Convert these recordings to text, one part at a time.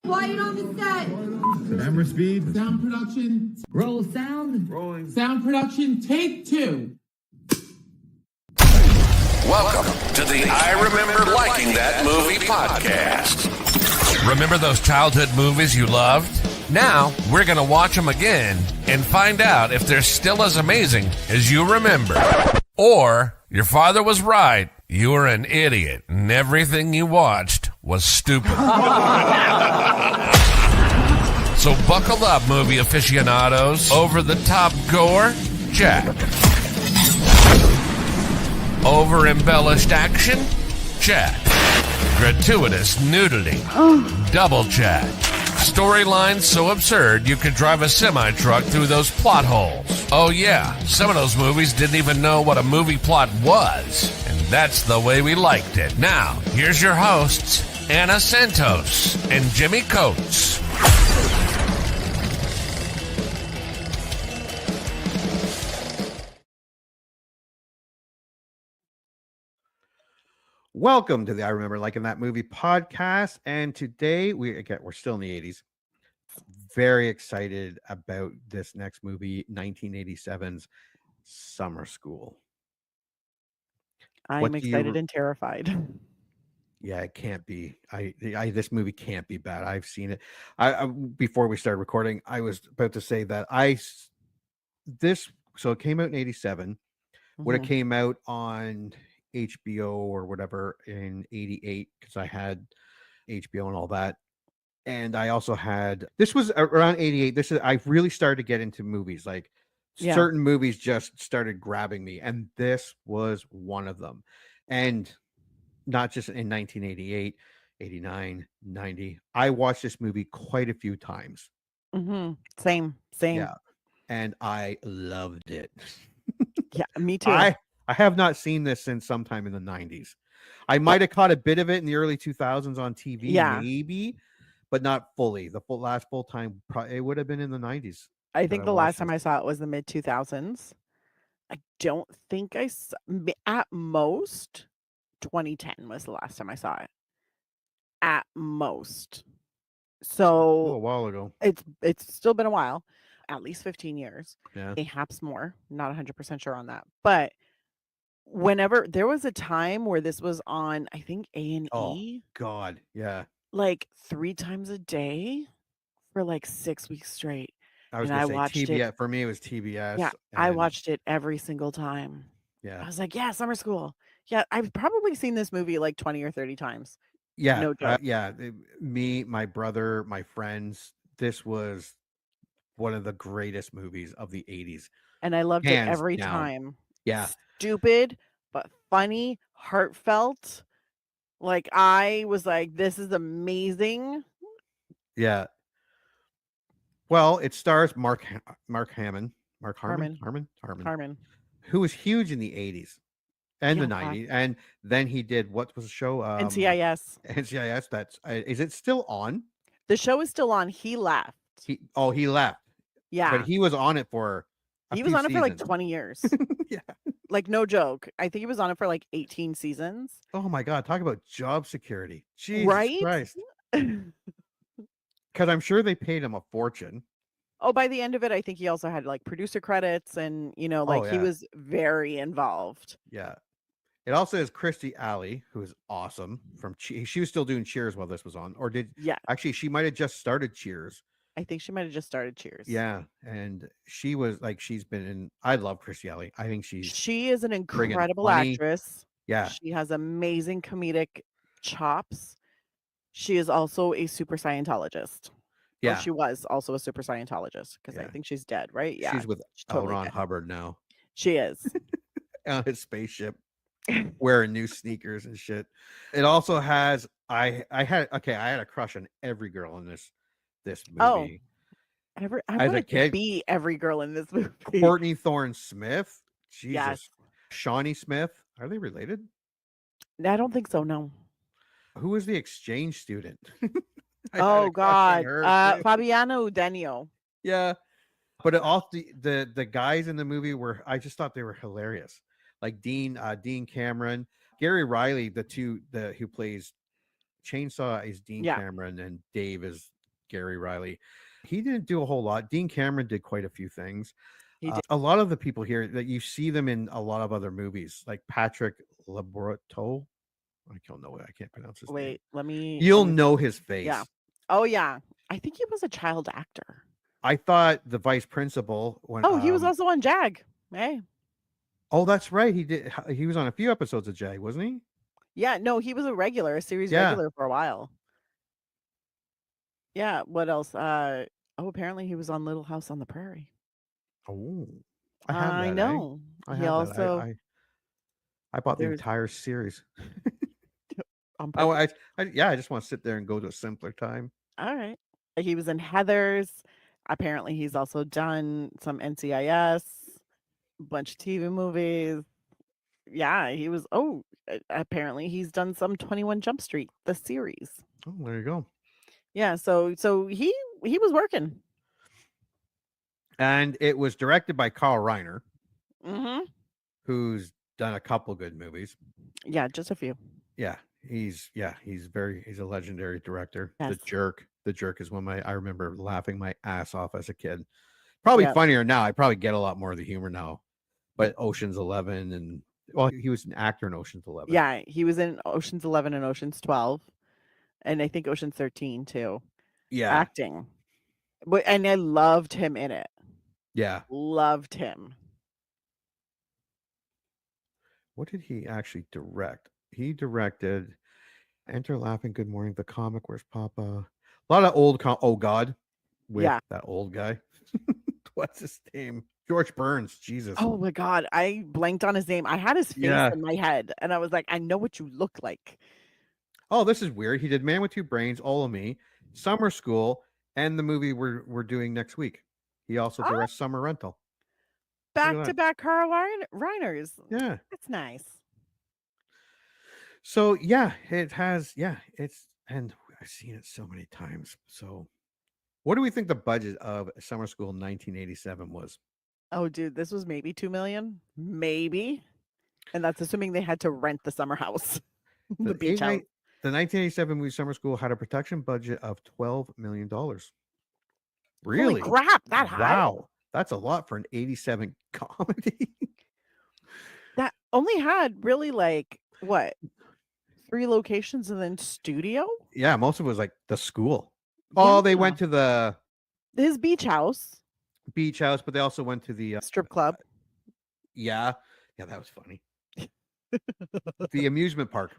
Quiet on the set. Camera speed. Sound production. Roll sound. Rolling. Sound production. Take 2. Welcome to the I Remember Liking That Movie podcast. Remember those childhood movies you loved? Now, we're going to watch them again and find out if they're still as amazing as you remember. Or, your father was right. You were an idiot, and everything you watched was stupid. So buckle up, movie aficionados. Over-the-top gore? Check. Over-embellished action? Check. Gratuitous nudity? Double check. Storylines so absurd you could drive a semi-truck through those plot holes. Oh yeah, some of those movies didn't even know what a movie plot was. And that's the way we liked it. Now, here's your hosts, Anna Santos and Jimmy Coates. Welcome to the I Remember Liking That Movie podcast. And today we're still in the 80s. Very excited about this next movie, 1987's Summer School. I'm excited and terrified. Yeah, it can't be. This movie can't be bad. I've seen it. Before we started recording, I was about to say that so it came out in 87. When it came out on HBO or whatever in 88, because I had HBO and all that. And I also had, this was around 88. I really started to get into movies. Like certain movies just started grabbing me. And this was one of them. And not just in 1988, 89, 90. I watched this movie quite a few times. Same. Yeah. And I loved it. Yeah, me too. I have not seen this since sometime in the 90s. I might have caught a bit of it in the early 2000s on TV, maybe, but not fully. The last full time, it would have been in the 90s. I think the last time I saw it was the mid 2000s. I don't think I saw, at most 2010 was the last time I saw it. At most. So a while ago. It's still been a while, at least 15 years. Yeah. Perhaps more. Not 100% sure on that. But whenever there was a time where this was on, I think A&E. Oh God, yeah. Like 3 times a day for like 6 weeks straight. I was and going to say watched TBS. it. For me, it was TBS. Yeah, I watched it every single time. Yeah. I was like, yeah, Summer School. Yeah, I've probably seen this movie like 20 or 30 times. Yeah. No joke. Me, my brother, my friends. This was one of the greatest movies of the 80s. And I loved Hands it every down. time. Yeah. Stupid, but funny, heartfelt. Like, I was like, this is amazing. Yeah. Well, it stars Mark Harmon, who was huge in the 80s and the 90s. And then he did, what was the show? NCIS. NCIS. Is it still on? The show is still on. He left. He left. Yeah. But he was on it for He was on it for like 20 years. Yeah. Like, no joke. I think he was on it for like 18 seasons. Oh my God. Talk about job security. Jesus Right? Christ. Because I'm sure they paid him a fortune. Oh, by the end of it, I think he also had like producer credits and, he was very involved. Yeah. It also has Kristie Alley, who is awesome she was still doing Cheers while this was on, or actually, she might have just started Cheers. I think she might have just started Cheers. Yeah. And she was like, I love Kristie Alley. I think she is an incredible actress. Yeah. She has amazing comedic chops. She is also a super Scientologist. Yeah. Or she was also a super Scientologist because I think she's dead, right? Yeah. She's with totally Ron Hubbard now. She is. On his spaceship, wearing new sneakers and shit. It also has, I had a crush on every girl in this movie. I wanted to be every girl in this movie. Courtney Thorne Smith. Jesus. Yes. Shawnee Smith. Are they related? I don't think so, no. Who was the exchange student? Oh God, Fabiano Udenio. Yeah, but all the guys in the movie I just thought they were hilarious. Like Dean Cameron, Gary Riley, who plays Chainsaw is Dean Cameron, and Dave is Gary Riley. He didn't do a whole lot. Dean Cameron did quite a few things. He did. A lot of the people here that you see them in a lot of other movies, like Patrick Labroteau. I don't know. I can't pronounce his name. Wait, let me. You'll know his face. Yeah. Oh yeah. I think he was a child actor. I thought the vice principal. Oh, he was also on Jag. Hey. Oh, that's right. He did. He was on a few episodes of Jag, wasn't he? Yeah. No, he was a series regular for a while. Yeah. What else? Apparently he was on Little House on the Prairie. Oh, I know. He also. I bought the entire series. I just want to sit there and go to a simpler time. All right. He was in Heathers. Apparently, he's also done some NCIS, a bunch of TV movies. Yeah, he was. Oh, apparently he's done some 21 Jump Street, the series. Oh, there you go. Yeah, so he was working. And it was directed by Carl Reiner, who's done a couple good movies. Yeah, just a few. Yeah, he's a legendary director. Yes. The Jerk is one of I remember laughing my ass off as a kid. Probably funnier now. I probably get a lot more of the humor now. But Ocean's 11 and he was an actor in Ocean's 11. Yeah, he was in Ocean's 11 and Ocean's 12, and I think Ocean's 13 too. Yeah, acting. And I loved him in it. Yeah, loved him. What did he actually direct? He directed Enter Laughing, Good Morning, The Comic, Where's Papa? A lot of old Oh God, with that old guy. What's his name? George Burns. Jesus. Oh my God. I blanked on his name. I had his face in my head and I was like, I know what you look like. Oh, this is weird. He did Man with Two Brains, All of Me, Summer School, and the movie we're doing next week. He also directs Summer Rental. Back-to-back Carl Reiners. Yeah. That's nice. So it has, and I've seen it so many times. So what do we think the budget of Summer School in 1987 was? Oh, dude, this was maybe $2 million. Maybe. And that's assuming they had to rent the summer house. The beach house. The 1987 movie Summer School had a production budget of $12 million. Really? Holy crap, that high? Wow. That's a lot for an 87 comedy. That only had really what? 3 locations and then studio? Yeah, most of it was like the school. Oh, they went to his beach house. But they also went to the strip club. Yeah, that was funny. The amusement park.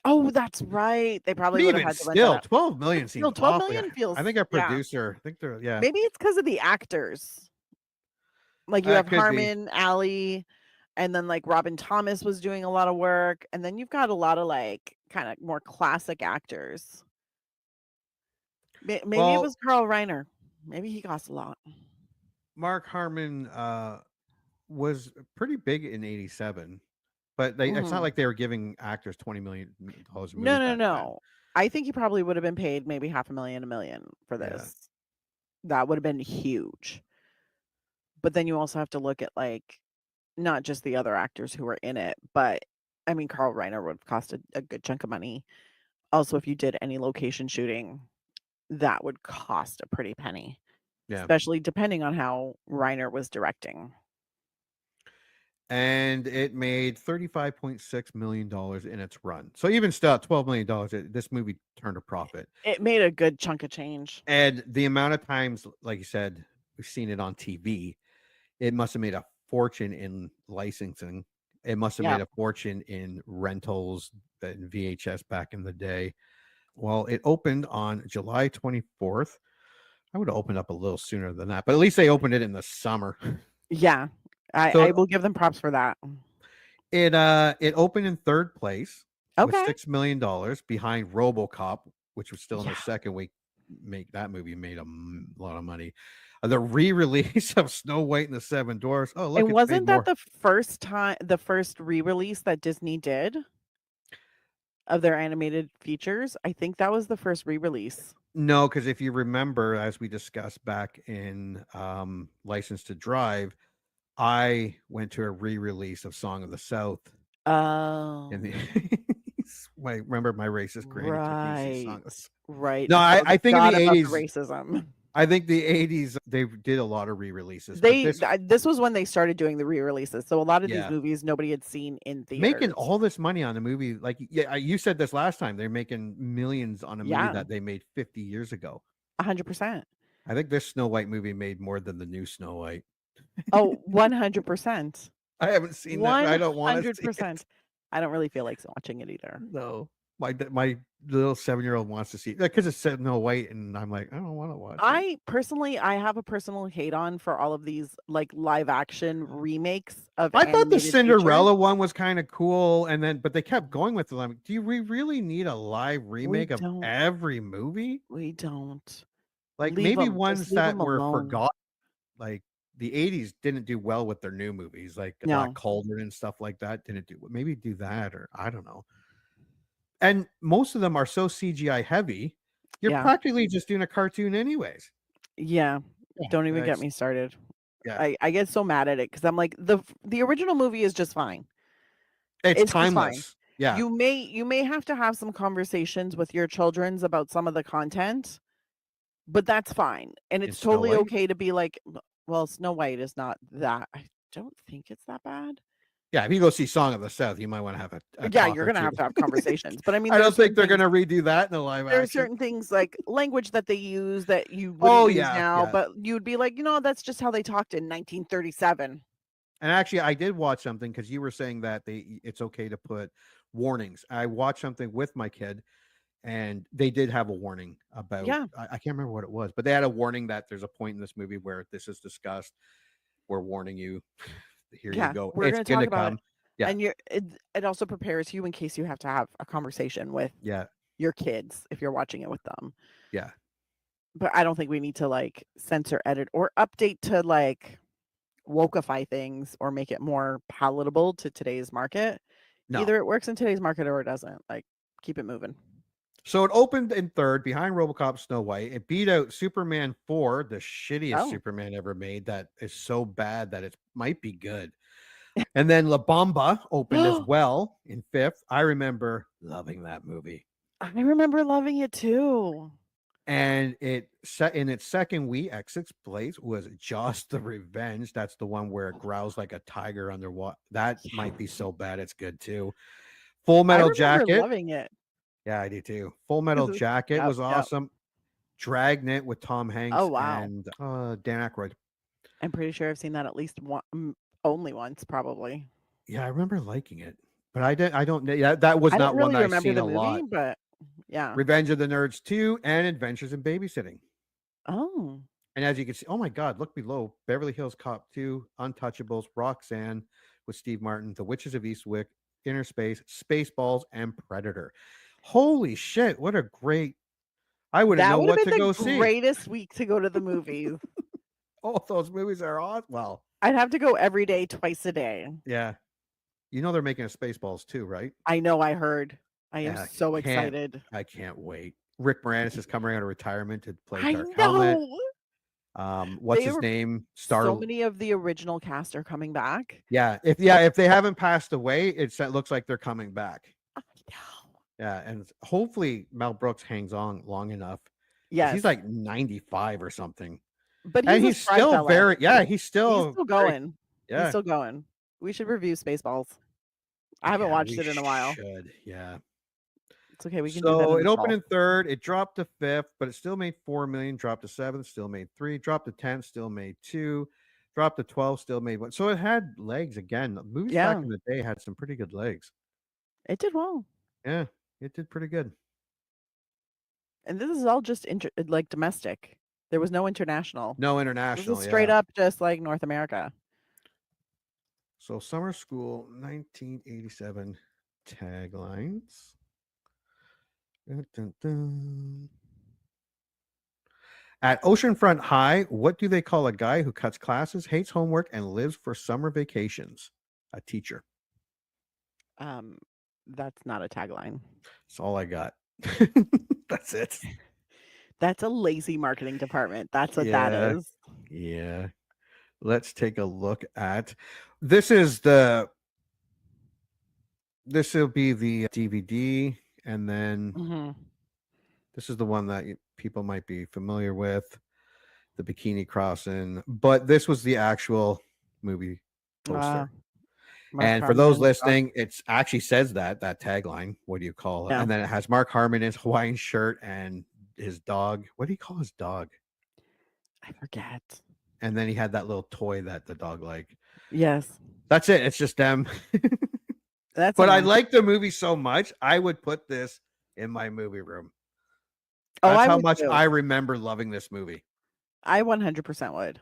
Oh, that's right. They probably would have had to still 12 million seems still 12 million feels. I think our producer. I think they're Maybe it's because of the actors. Like you have Harmon, Alley, and then like Robin Thomas was doing a lot of work, and then you've got a lot of like kind of more classic actors. Maybe it was Carl Reiner. Maybe he cost a lot. Mark Harmon was pretty big in 87. But it's not like they were giving actors $20 million. No. I think he probably would have been paid maybe $500,000, $1 million for this. Yeah. That would have been huge. But then you also have to look at like not just the other actors who were in it, but I mean Carl Reiner would have cost a good chunk of money. Also, if you did any location shooting, that would cost a pretty penny. Yeah. Especially depending on how Reiner was directing. And it made $35.6 million in its run. So even still at $12 million, this movie turned a profit. It made a good chunk of change. And the amount of times, like you said, we've seen it on TV, it must have made a fortune in licensing. It must have made a fortune in rentals and VHS back in the day. Well, it opened on July 24th. I would have opened up a little sooner than that, but at least they opened it in the summer. Yeah. I will give them props for that. It opened in third place with $6 million behind RoboCop, which was still in the second week. That movie made a lot of money. The re-release of Snow White and the Seven Dwarfs. Oh, look! And wasn't that the first re-release that Disney did of their animated features? I think that was the first re-release. No, because if you remember, as we discussed back in License to Drive, I went to a re-release of Song of the South. Oh. remember my racist granny took me to see Song of the Right. No, I think in the Forgot about the 80s, racism. I think the 80s they did a lot of re-releases. But This was when they started doing the re-releases. So a lot of these Yeah. movies nobody had seen in making theaters. all this money on a movie, like you said this last time, they're making millions on a movie Yeah. that they made 50 years ago. 100%. I think this Snow White movie made more than the new Snow White. Oh, 100%. I haven't seen that. I don't want to see it. 100%. I don't really feel like watching it either. No, my little 7-year-old wants to see it because it said Snow White, and I'm like, I don't want to watch it. I have a personal hate on for all of these like live action remakes of. I thought the animated Cinderella features. one was kind of cool, but they kept going with it. I'm like, do we really need a live remake of don't. every movie? We don't. Like Leave maybe 'em. Just ones leave that 'em were alone. forgotten. Like the 80s didn't do well with their new movies, like No. Black Cauldron and stuff like that. Didn't do maybe do that, or I don't know. And most of them are so CGI heavy, you're Yeah. practically just doing a cartoon anyways. Yeah. Don't even get that's- me started. Yeah. I get so mad at it because I'm like the original movie is just fine. It's just fine. timeless. Yeah. You may have to have some conversations with your children's about some of the content, but that's fine. And In it's Snow totally White? okay to be like, well, Snow White is not that. I don't think it's that bad. Yeah, if you go see Song of the South, you might want to have a Yeah, talk you're or gonna have two. to have conversations. But I mean, I there are don't think certain they're things- going to redo that in the live there are action. certain things like language that they use that you wouldn't use now, but you'd be like, that's just how they talked in 1937. And actually, I did watch something because you were saying that it's okay to put warnings. I watched something with my kid, and they did have a warning about. Yeah. I can't remember what it was, but they had a warning that there's a point in this movie where this is discussed. We're warning you. Here you go. We're It's going to talk about come. it. Yeah. And it also prepares you in case you have to have a conversation with your kids if you're watching it with them. Yeah. But I don't think we need to like censor, edit, or update to like wokeify things or make it more palatable to today's market. No. Either it works in today's market or it doesn't. Like, keep it moving. So it opened in third behind RoboCop Snow White. It beat out Superman 4, the shittiest Superman ever made that is so bad that it might be good. And then La Bamba opened as well in fifth. I remember loving that movie. I remember loving it too. And it set in its second week, X6 place was Just the Revenge. That's the one where it growls like a tiger underwater. That might be so bad it's good too. Full Metal Jacket. Loving it. Yeah, I do too. Full Metal Jacket was awesome. Dragnet with Tom Hanks and Dan Aykroyd. I'm pretty sure I've seen that at least only once, probably. Yeah, I remember liking it, but I don't. Yeah, that was not one I've seen a lot. But yeah, Revenge of the Nerds 2 and Adventures in Babysitting. Oh. And as you can see, oh my God, look below: Beverly Hills Cop 2, Untouchables, Roxanne with Steve Martin, The Witches of Eastwick, Inner Space, Spaceballs, and Predator. Holy shit! What a great! I wouldn't know what to go see. Greatest week to go to the movies. Oh, those movies are awesome. Well, I'd have to go every day, twice a day. Yeah, you know they're making a Spaceballs too, right? I know. I heard. I am so excited. I can't wait. Rick Moranis is coming out of retirement to play I Dark know. Helmet. What's his name? So many of the original cast are coming back. Yeah, if they haven't passed away, it looks like they're coming back. I know. Yeah, and hopefully Mel Brooks hangs on long enough. Yes, he's like 95 or something. But he's still he's still going. Yeah, he's still going. We should review Spaceballs. I haven't watched it in a while. Yeah. It's okay. We can do that. So it opened in third. It dropped to fifth, but it still made 4 million. Dropped to seventh, still made 3. Dropped to 10, still made 2. Dropped to 12, still made 1. So it had legs again. The movies back in the day had some pretty good legs. It did well. Yeah, it did pretty good. And this is all just like domestic. There was no international. No international. This is straight up just like North America. So Summer School 1987 taglines. Dun, dun, dun. At Oceanfront High, what do they call a guy who cuts classes, hates homework, and lives for summer vacations? A teacher. That's not a tagline. That's all I got. That's it. That's a lazy marketing department. That's what that is. Yeah. Let's take a look at this. This will be the DVD. And then Mhm. this is the one that people might be familiar with, the Bikini Crossing. But this was the actual movie poster. Mark And for those Harmon. listening, it's actually says that tagline. What do you call it? Yeah. And then it has Mark Harmon in his Hawaiian shirt and his dog. What do you call his dog? I forget. And then he had that little toy that the dog liked. Yes. That's it. It's just them. That's But I annoying. like the movie so much, I would put this in my movie room. Oh, That's I how would much too. I remember loving this movie. I 100% would.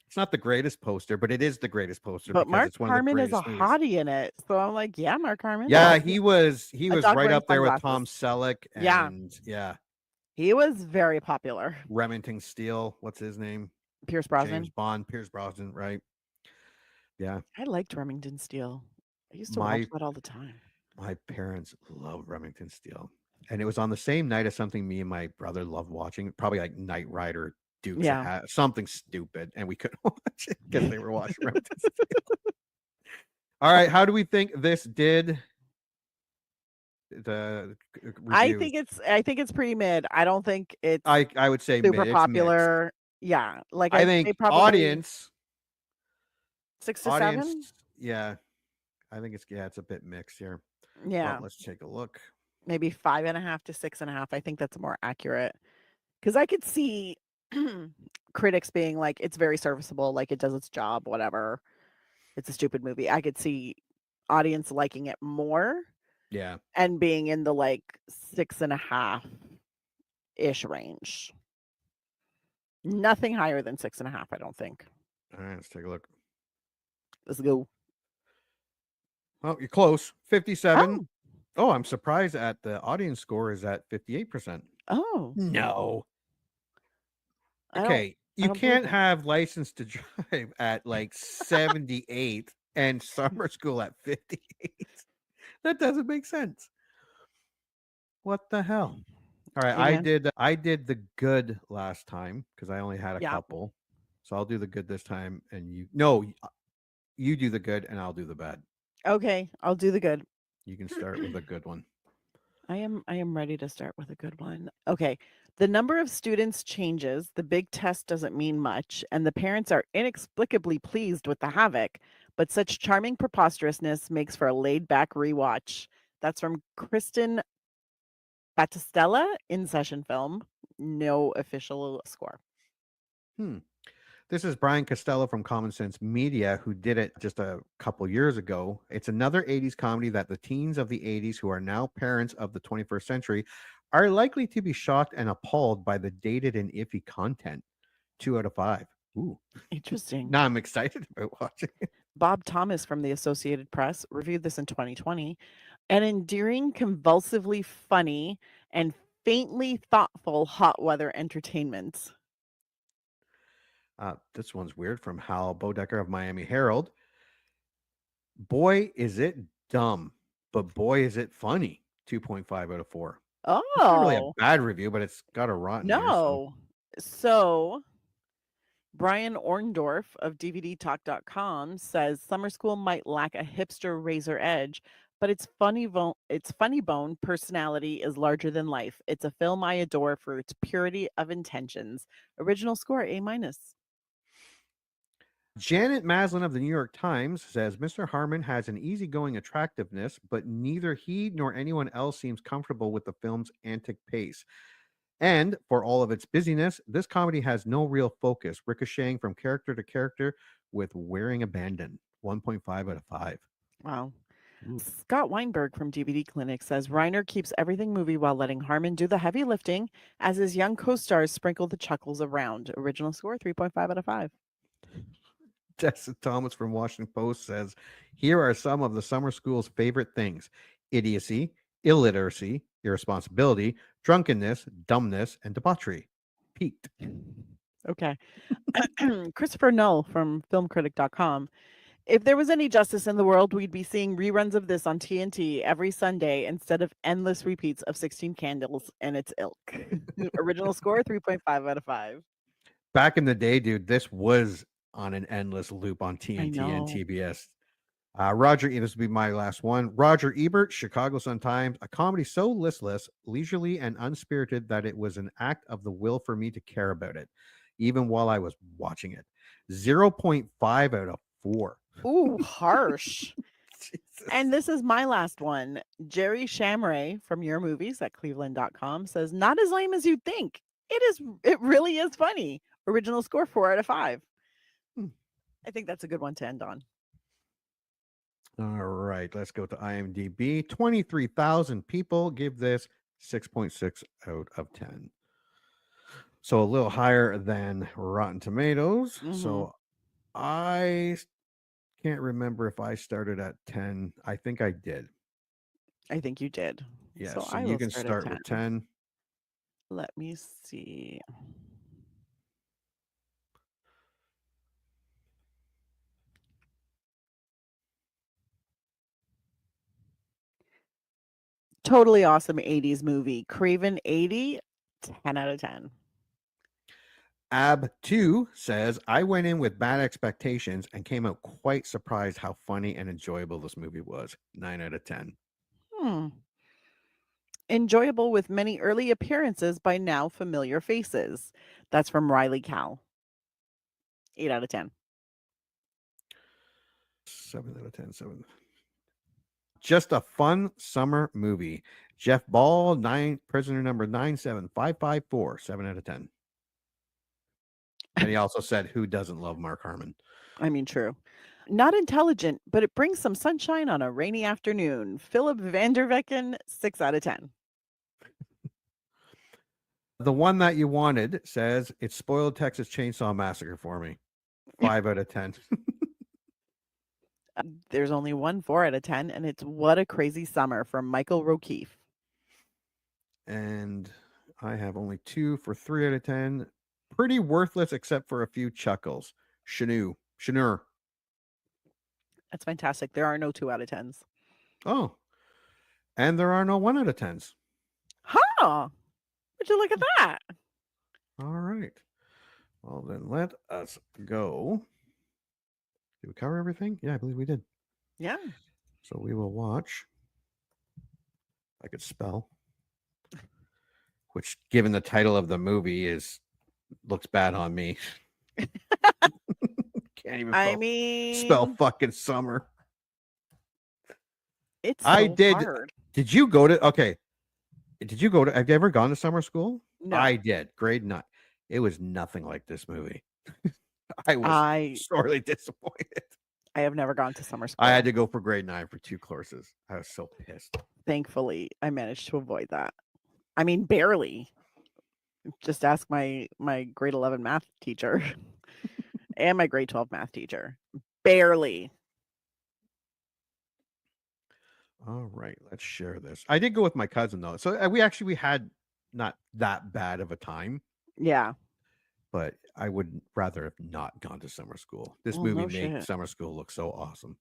It's not the greatest poster, but it is the greatest poster But because Mark it's one of the Harmon is a greatest movies. hottie in it. So I'm like, yeah, Mark Harmon. Yeah, Like, he was dog right wearing up there with Tom sunglasses. Selleck Yeah. and yeah, He was very popular. Remington Steele. What's his name? Pierce Brosnan. James Bond, Pierce Brosnan, right? Yeah. I liked Remington Steele. I used to My watch that all the time. my parents loved Remington Steele. And it was on the same night as something me and my brother loved watching, probably like Knight Rider, Dukes of Yeah. Hazzard, something stupid, and we couldn't watch it because they were watching Remington Steele. All right, how do we think this did? The I reviews. think it's pretty mid. I don't think it's I would say super mid. It's mixed. popular. Yeah. Like I I'd say think probably audience, 6 to 7. yeah. I think it's a bit mixed here. Yeah. Well, let's take a look. Maybe 5.5 to 6.5. I think that's more accurate. Because I could see critics being like, it's very serviceable, like it does its job, whatever. It's a stupid movie. I could see audience liking it more Yeah. and being in the like 6.5-ish range. Nothing higher than 6.5, I don't think. All right, let's take a look. Let's go. Oh, you're close. 57. Oh, I'm surprised at the audience score is at 58%. Oh. No. I Okay, you don't believe can't it. have License to Drive at like 78 and Summer School at 58. That doesn't make sense. What the hell? All right, Amen. I did the good last time because I only had a Yeah. couple. So I'll do the good this time and you do the good and I'll do the bad. Okay, I'll do the good. You can start with a good one. I am ready to start with a good one. Okay. The number of students changes, the big test doesn't mean much, and the parents are inexplicably pleased with the havoc, but such charming preposterousness makes for a laid-back rewatch. That's from Kristen Battistella, In Session Film. No official score. This is Brian Costello from Common Sense Media, who did it just a couple years ago. It's another 80s comedy that the teens of the 80s, who are now parents of the 21st century, are likely to be shocked and appalled by the dated and iffy content. 2 out of 5. Ooh. Interesting. Now I'm excited about watching it. Bob Thomas from the Associated Press reviewed this in 2020. An endearing, convulsively funny, and faintly thoughtful hot weather entertainment. This one's weird from Hal Bodecker of Miami Herald. Boy, is it dumb, but boy, is it funny. 2.5 out of 4. It's not really a Oh, bad review, but it's got a rotten here. no. So Brian Orndorff of DVDtalk.com says Summer School might lack a hipster razor edge, but its funny bone personality is larger than life. It's a film I adore for its purity of intentions. Original score A-. Janet Maslin of the New York Times says Mr. Harmon has an easygoing attractiveness, but neither he nor anyone else seems comfortable with the film's antic pace. And for all of its busyness, this comedy has no real focus, ricocheting from character to character with wearing abandon. 1.5 out of 5. Wow. Ooh. Scott Weinberg from DVD Clinic says Reiner keeps everything movie while letting Harmon do the heavy lifting as his young co-stars sprinkle the chuckles around. Original score 3.5 out of 5. Tessa Thomas from Washington Post says, here are some of the summer school's favorite things: idiocy, illiteracy, irresponsibility, drunkenness, dumbness, and debauchery. Peaked. Okay. Christopher Null from filmcritic.com. If there was any justice in the world, we'd be seeing reruns of this on TNT every Sunday instead of endless repeats of 16 Candles and its ilk. Original score 3.5 out of 5. Back in the day, dude, this was on an endless loop on TNT and know. TBS. This will be my last one. Roger Ebert, Chicago Sun-Times, a comedy so listless, leisurely, and unspirited that it was an act of the will for me to care about it, even while I was watching it. 0.5 out of 4. Ooh, harsh. Jesus. And this is my last one. Jerry Shamray from Your Movies at cleveland.com says, not as lame as you'd think. It really is funny. Original score 4 out of 5. I think that's a good one to end on. All right, let's go to IMDb. 23,000 people give this 6.6 out of 10. So a little higher than Rotten Tomatoes. So I can't remember if I started at 10. I think I did. I think you did. Yeah, So so I you will can start at with 10. Let me see. Totally awesome 80s movie. Craven 80, 10 out of 10. Ab2 says, I went in with bad expectations and came out quite surprised how funny and enjoyable this movie was. 9 out of 10. Enjoyable with many early appearances by now familiar faces. That's from Riley Cal. 8 out of 10. 7 out of 10. 7. Just a fun summer movie. Jeff Ball, prisoner number 97554. 7 out of 10. And he also said, who doesn't love Mark Harmon? I mean, true. Not intelligent, but it brings some sunshine on a rainy afternoon. Philip Vandervecken, 6 out of 10. The one that you wanted says, it spoiled Texas Chainsaw Massacre for me. 5 out of 10. There's only one 4 out of 10, and it's What a Crazy Summer from Michael Rokeefe. And I have only 2 for 3 out of 10. Pretty worthless except for a few chuckles. Shanur. That's fantastic. There are no 2 out of 10s. Oh. And there are no 1 out of 10s. Huh. Would you look at that? All right. Well, then let us go. Did we cover everything? Yeah, I believe we did. Yeah. So we will watch. I could spell. Which, given the title of the movie, looks bad on me. Can't even spell fucking summer. It's so hard. Did you go to have you ever gone to summer school? No. I did. Grade 9. It was nothing like this movie. I was sorely disappointed. I have never gone to summer school. I had to go for grade 9 for 2 courses. I was so pissed. Thankfully, I managed to avoid that. I mean, barely. Just ask my grade 11 math teacher and my grade 12 math teacher. Barely. All right, let's share this. I did go with my cousin though, so we had not that bad of a time. Yeah, but I would rather have not gone to summer school. This movie made summer school look so awesome.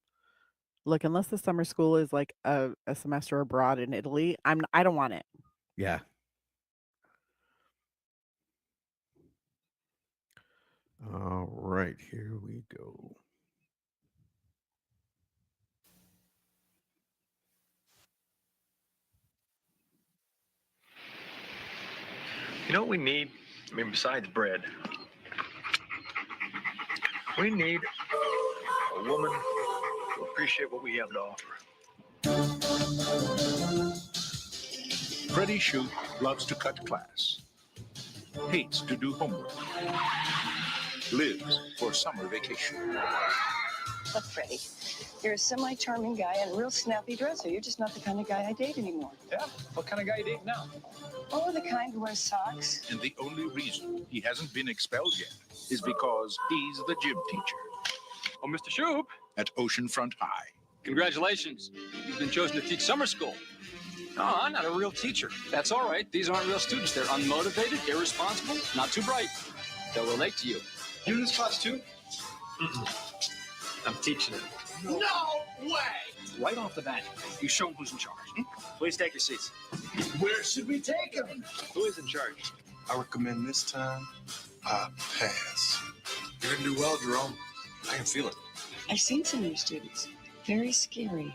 Look, unless the summer school is like a semester abroad in Italy, I don't want it. Yeah. All right, here we go. You know what we need? I mean, besides bread, we need a woman to appreciate what we have to offer. Freddie Shoup loves to cut class, hates to do homework, lives for summer vacation. Look, Freddie, you're a semi-charming guy and a real snappy dresser. You're just not the kind of guy I date anymore. Yeah? What kind of guy you date now? Oh, the kind who wears socks. And the only reason he hasn't been expelled yet is because he's the gym teacher. Oh, Mr. Shoup. At Oceanfront High. Congratulations. You've been chosen to teach summer school. No, I'm not a real teacher. That's all right. These aren't real students. They're unmotivated, irresponsible, not too bright. They'll relate to you. You in this class too? I'm teaching it. No way! Right off the bat, you show them who's in charge. Please take your seats. Where should we take him? Who is in charge? I recommend this time I pass. You're going to do well, Jerome. I can feel it. I've seen some of your students. very scary.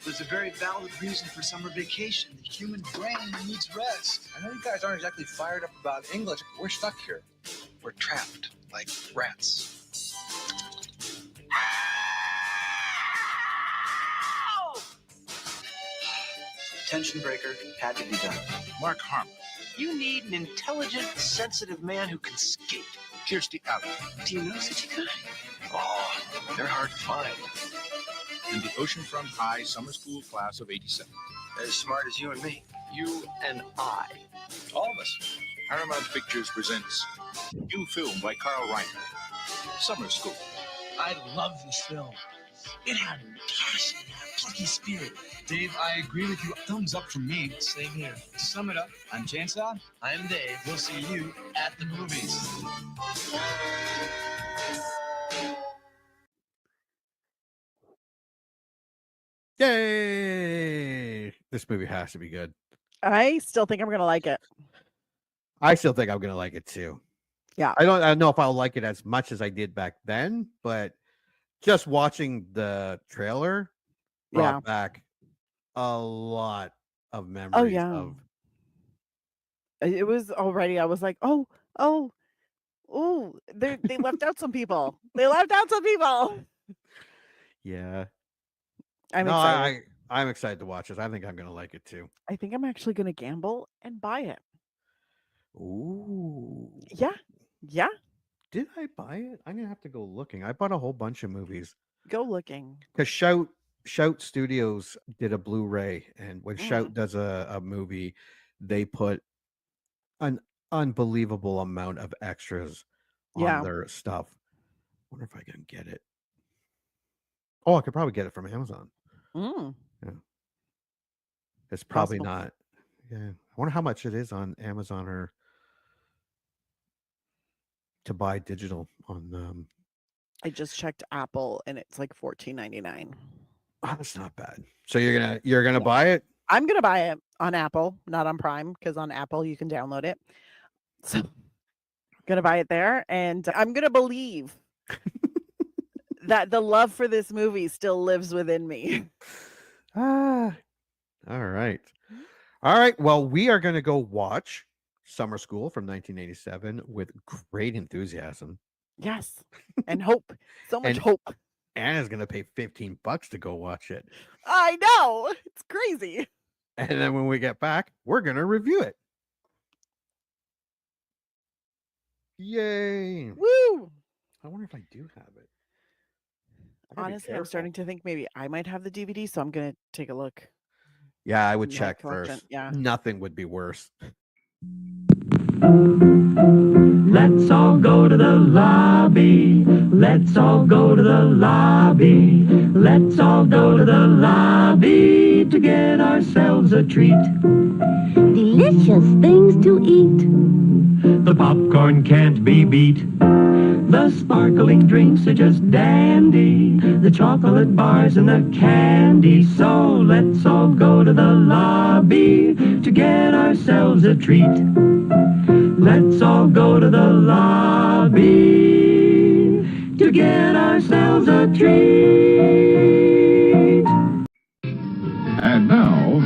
There's a very valid reason for summer vacation. The human brain needs rest. I know you guys aren't exactly fired up about English. We're stuck here. We're trapped like rats. Tension breaker had to be done. Mark Harmon, You need an intelligent, sensitive man who can skate. Kristie Alley, Do you know such a guy? Oh, they're hard to find. and the Oceanfront High Summer School class of '87. As smart as you and me. You and I. All of us. Paramount Pictures presents new film by Carl Reiner, Summer School. I love this film. It had passion and a plucky spirit. Dave, I agree with you. Thumbs up from me. Same here. To sum it up, I'm Chainsaw. I'm Dave. We'll see you at the movies. Yay! This movie has to be good. I still think I'm gonna like it. I still think I'm gonna like it too. Yeah. I don't know if I'll like it as much as I did back then, but just watching the trailer brought Yeah. back a lot of memories Oh yeah. of It was already. I was like, oh, they left out some people. They left out some people. yeah. I'm No, excited. I'm excited to watch this. I think I'm gonna like it too. I think I'm actually gonna gamble and buy it. Ooh. Yeah. Yeah. Did I buy it? I'm gonna have to go looking. I bought a whole bunch of movies. Go looking. Because Shout Studios did a Blu-ray, and when Mm. Shout does a movie, they put an unbelievable amount of extras on Yeah. their stuff. Wonder if I can get it. Oh, I could probably get it from Amazon. Mm. It's probably Possible. not. Yeah, I wonder how much it is on Amazon or to buy digital on. I just checked Apple and it's like $14.99. Oh, that's not bad. So you're gonna buy it? I'm gonna buy it on Apple, not on Prime, because on Apple you can download it. So gonna buy it there, and I'm gonna believe that the love for this movie still lives within me. Ah, all right. All right. Well, we are going to go watch Summer School from 1987 with great enthusiasm. Yes. And hope. So much And- hope. Anna's going to pay $15 to go watch it. I know. It's crazy. And then when we get back, we're going to review it. Yay. Woo. I wonder if I do have it. I gotta be Honestly, I'm careful. starting to think maybe I might have the DVD, so I'm gonna take a look. Yeah, I would My check collection, first. yeah. Nothing would be worse. Let's all go to the lobby. Let's all go to the lobby. Let's all go to the lobby to get ourselves a treat. Delicious things to eat. The popcorn can't be beat. The sparkling drinks are just dandy. The chocolate bars and the candy. So let's all go to the lobby to get ourselves a treat. Let's all go to the lobby to get ourselves a treat. And now,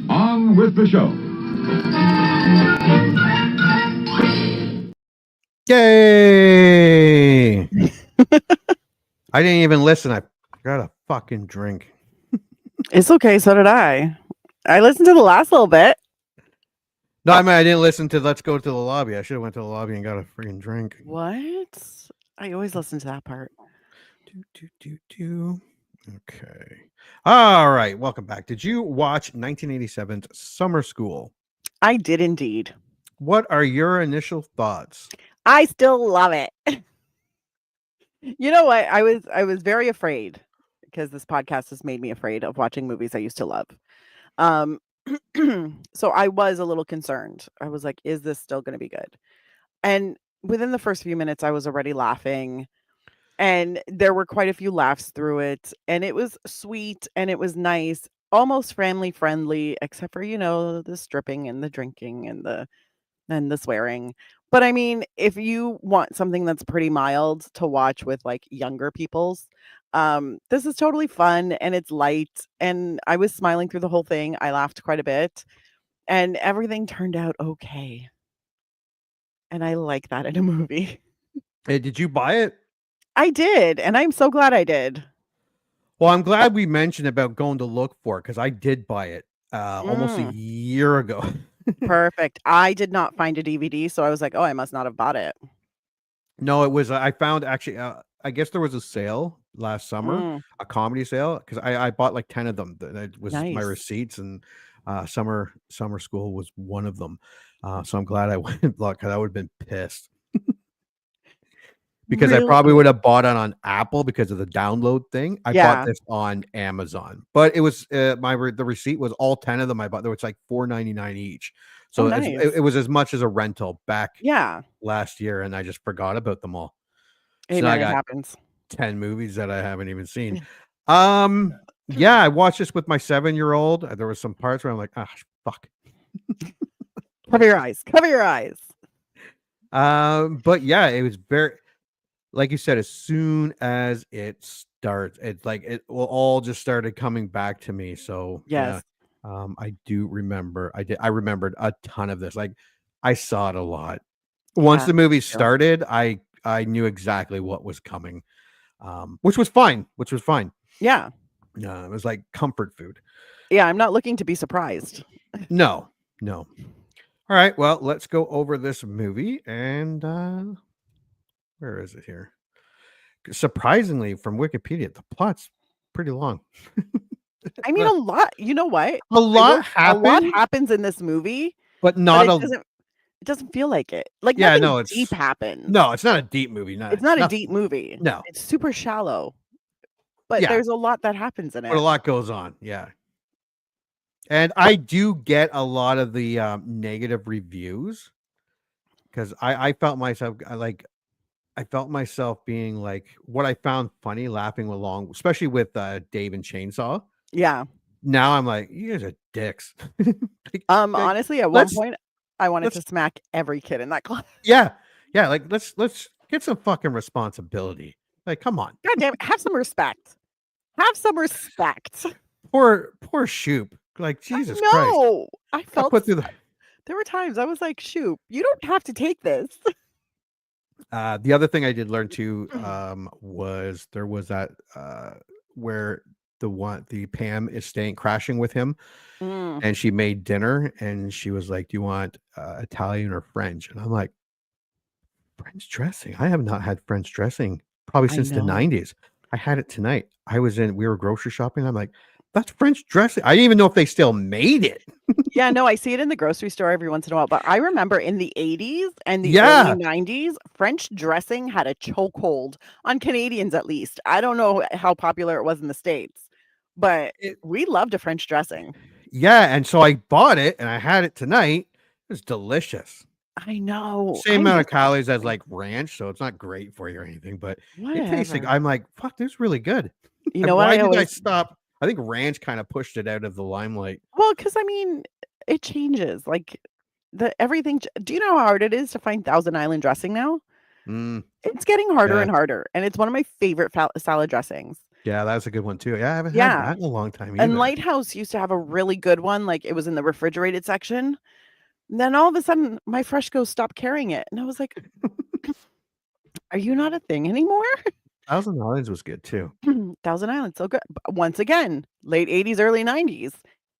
on with the show. Yay! I didn't even listen. I got a fucking drink. It's okay. So did I. I listened to the last little bit. No, I mean I didn't listen to Let's Go to the Lobby. I should have went to the lobby and got a freaking drink. What? I always listen to that part. Okay. All right. Welcome back. Did you watch 1987's Summer School? I did indeed. What are your initial thoughts? I still love it. You know what? I was very afraid because this podcast has made me afraid of watching movies I used to love. So I was a little concerned. I was like, is this still going to be good? And within the first few minutes, I was already laughing. And there were quite a few laughs through it. And it was sweet and it was nice, almost family friendly, except for, the stripping and the drinking and the and the swearing. But I mean, if you want something that's pretty mild to watch with like younger people's, this is totally fun and it's light. And I was smiling through the whole thing. I laughed quite a bit, and everything turned out okay. And I like that in a movie. Hey, did you buy it? I did, and I'm so glad I did. Well, I'm glad we mentioned about going to look for it because I did buy it almost a year ago. Perfect. I did not find a DVD, so I was like, oh, I must not have bought it. No, it was. I found actually. I guess there was a sale last summer, a comedy sale, because I bought like 10 of them. That was my Nice. receipts, and summer school was one of them. So I'm glad I went because I would have been pissed. Because I probably would have bought it on Apple because of the download thing. I bought this on Amazon, but it was the receipt was all 10 of them I bought. There was like $4.99 each, so nice. it was as much as a rental back Yeah. last year, and I just forgot about them all. Hey, So now man, I it got happens. 10 movies that I haven't even seen. Yeah, I watched this with my 7-year-old. There was some parts where I'm like, ah, fuck. Cover your eyes. Cover your eyes. But yeah, it was very, like you said, as soon as it starts, it's like it will all just started coming back to me. So Yes. yeah, I do remember. I remembered a ton of this. Like I saw it a lot. Once the movie started, I knew exactly what was coming, which was fine. Yeah. It was like comfort food. Yeah, I'm not looking to be surprised. No. All right, well, let's go over this movie, and where is it here? Surprisingly, from Wikipedia, the plot's pretty long. I mean, a lot. You know what? A lot happens in this movie, but not it doesn't feel like it. Like yeah, nothing no, it's deep happens. No, it's not a deep movie. No, It's not a deep movie. No, it's super shallow. But there's a lot that happens in it. But a lot goes on. Yeah. And I do get a lot of the negative reviews because I felt myself being like what I found funny, laughing along, especially with Dave and Chainsaw. Yeah. Now I'm like, you guys are dicks. Honestly, at one point, I wanted to smack every kid in that class. Yeah. Like let's get some fucking responsibility. Like, come on. God damn it, have some respect. Have some respect. Poor Shoop. Like, Jesus Christ. No, I felt put through the. There were times I was like, shoot, you don't have to take this. The other thing I did learn too was there was that where the Pam is crashing with him, and she made dinner, and she was like, "Do you want Italian or French?" And I'm like, "French dressing? I have not had French dressing probably since the 90s. I had it tonight. We were grocery shopping. I'm like, that's French dressing. I didn't even know if they still made it." Yeah, no, I see it in the grocery store every once in a while. But I remember in the 80s and the early 90s, French dressing had a chokehold on Canadians, at least. I don't know how popular it was in the States, but we loved a French dressing. Yeah, and so I bought it and I had it tonight. It was delicious. I know. Same amount of calories as like ranch, so it's not great for you or anything, but it tastes like, I'm like, fuck, this is really good. You know why what? did I stop? I think ranch kind of pushed it out of the limelight. Well, because I mean, it changes. Like everything. Do you know how hard it is to find Thousand Island dressing now? It's getting harder and harder, and it's one of my favorite salad dressings. Yeah, that's a good one too. Yeah, I haven't had that in a long time either. And Lighthouse used to have a really good one. Like it was in the refrigerated section. And then all of a sudden, my Freshco stopped carrying it, and I was like, "Are you not a thing anymore?" Thousand Islands was good too. Thousand Islands, so good. But once again, late 80s, early 90s,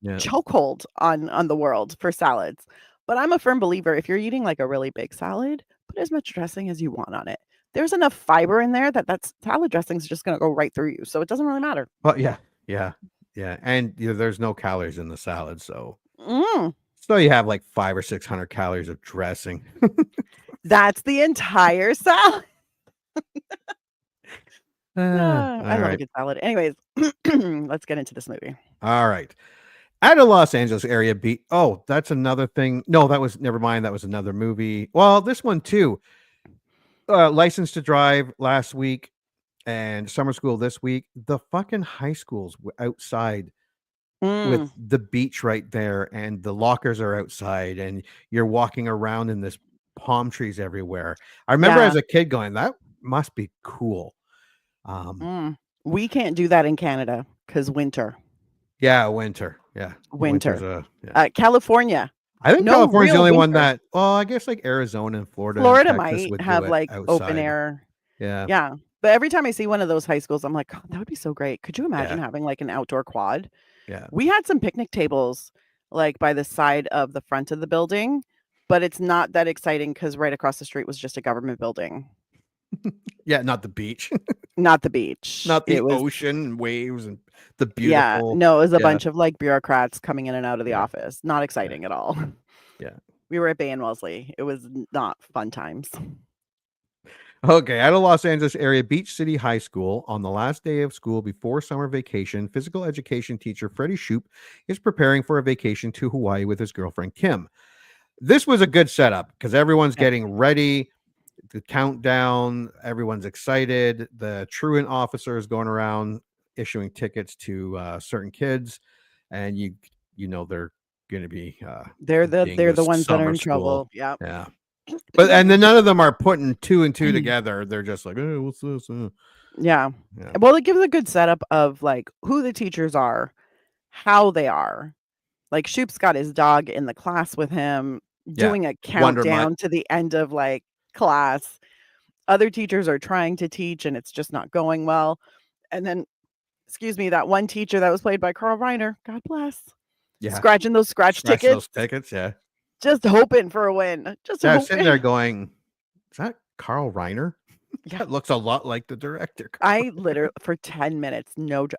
chokehold on the world for salads. But I'm a firm believer, if you're eating like a really big salad, put as much dressing as you want on it. There's enough fiber in there that salad dressing is just going to go right through you. So it doesn't really matter. Well, yeah. And there's no calories in the salad. So you have like 500 or 600 calories of dressing. That's the entire salad. I love a good salad. Anyways, let's get into this movie. All right. At a Los Angeles area beat. Oh, that's another thing. No, never mind. That was another movie. Well, this one too. License to Drive last week and Summer School this week. The fucking high schools outside with the beach right there, and the lockers are outside, and you're walking around in this palm trees everywhere. I remember as a kid going, that must be cool. We can't do that in Canada because winter. Yeah, winter. Yeah, Winter. Yeah. California. I think no California's the real only one winter. that. Well, I guess like Arizona and Florida. Florida and Texas might would have do it like open outside. air. Yeah. Yeah. But every time I see one of those high schools, I'm like, God, that would be so great. Could you imagine having like an outdoor quad? Yeah. We had some picnic tables like by the side of the front of the building, but it's not that exciting because right across the street was just a government building. Yeah, not the beach. Not the beach. Not the It was, ocean and waves and the yeah, beautiful. no, it was a bunch of like bureaucrats coming in and out of the office. Not exciting Yeah. at all. Yeah. We were at Bay and Wellesley. It was not fun times. Okay, out of Los Angeles area, Beach City High School, on the last day of school before summer vacation, physical education teacher Freddie Shoup is preparing for a vacation to Hawaii with his girlfriend Kim. This was a good setup because everyone's getting ready, the countdown, everyone's excited. The truant officer is going around issuing tickets to certain kids, and you know they're going to be they're the ones that are in summer trouble. school. Yep. Yeah. But and then none of them are putting two and two together. They're just like, oh, what's this? Yeah. Yeah. Well, it gives a good setup of like who the teachers are, how they are. Like Shoop's got his dog in the class with him, doing a Wonder countdown Mutt. to the end of like class. Other teachers are trying to teach and it's just not going well. And then, excuse me, that one teacher that was played by Carl Reiner, God bless. Yeah. Scratching those tickets. Those tickets, yeah. Just hoping for a win. Just Yeah, I'm hoping. sitting there going, is that Carl Reiner? That looks a lot like the director. I literally, for 10 minutes,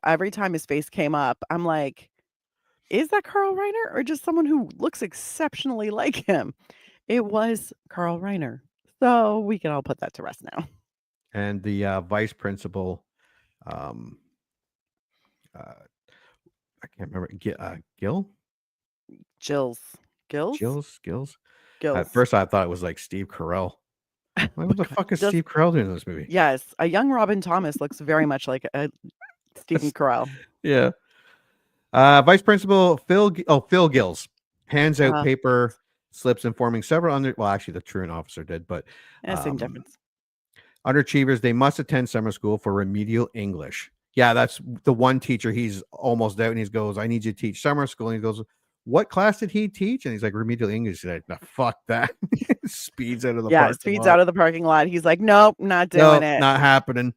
every time his face came up, I'm like, is that Carl Reiner or just someone who looks exceptionally like him? It was Carl Reiner. So we can all put that to rest now. And the vice principal, I can't remember, Gil? Gills. At first, I thought it was like Steve Carell. What the fuck is Steve Carell doing in this movie? Yes, a young Robin Thomas looks very much like a Stephen Carell. Yeah. Vice Principal Phil Gills hands out paper slips informing several actually the truant officer did, but same difference. Underachievers, they must attend summer school for remedial English. Yeah, that's the one teacher. He's almost out and he goes, I need you to teach summer school. And he goes, what class did he teach? And he's like, remedial English. He's like, no, fuck that. Speeds out of the parking lot. Out of the parking lot. He's like, nope, not doing it. Not happening.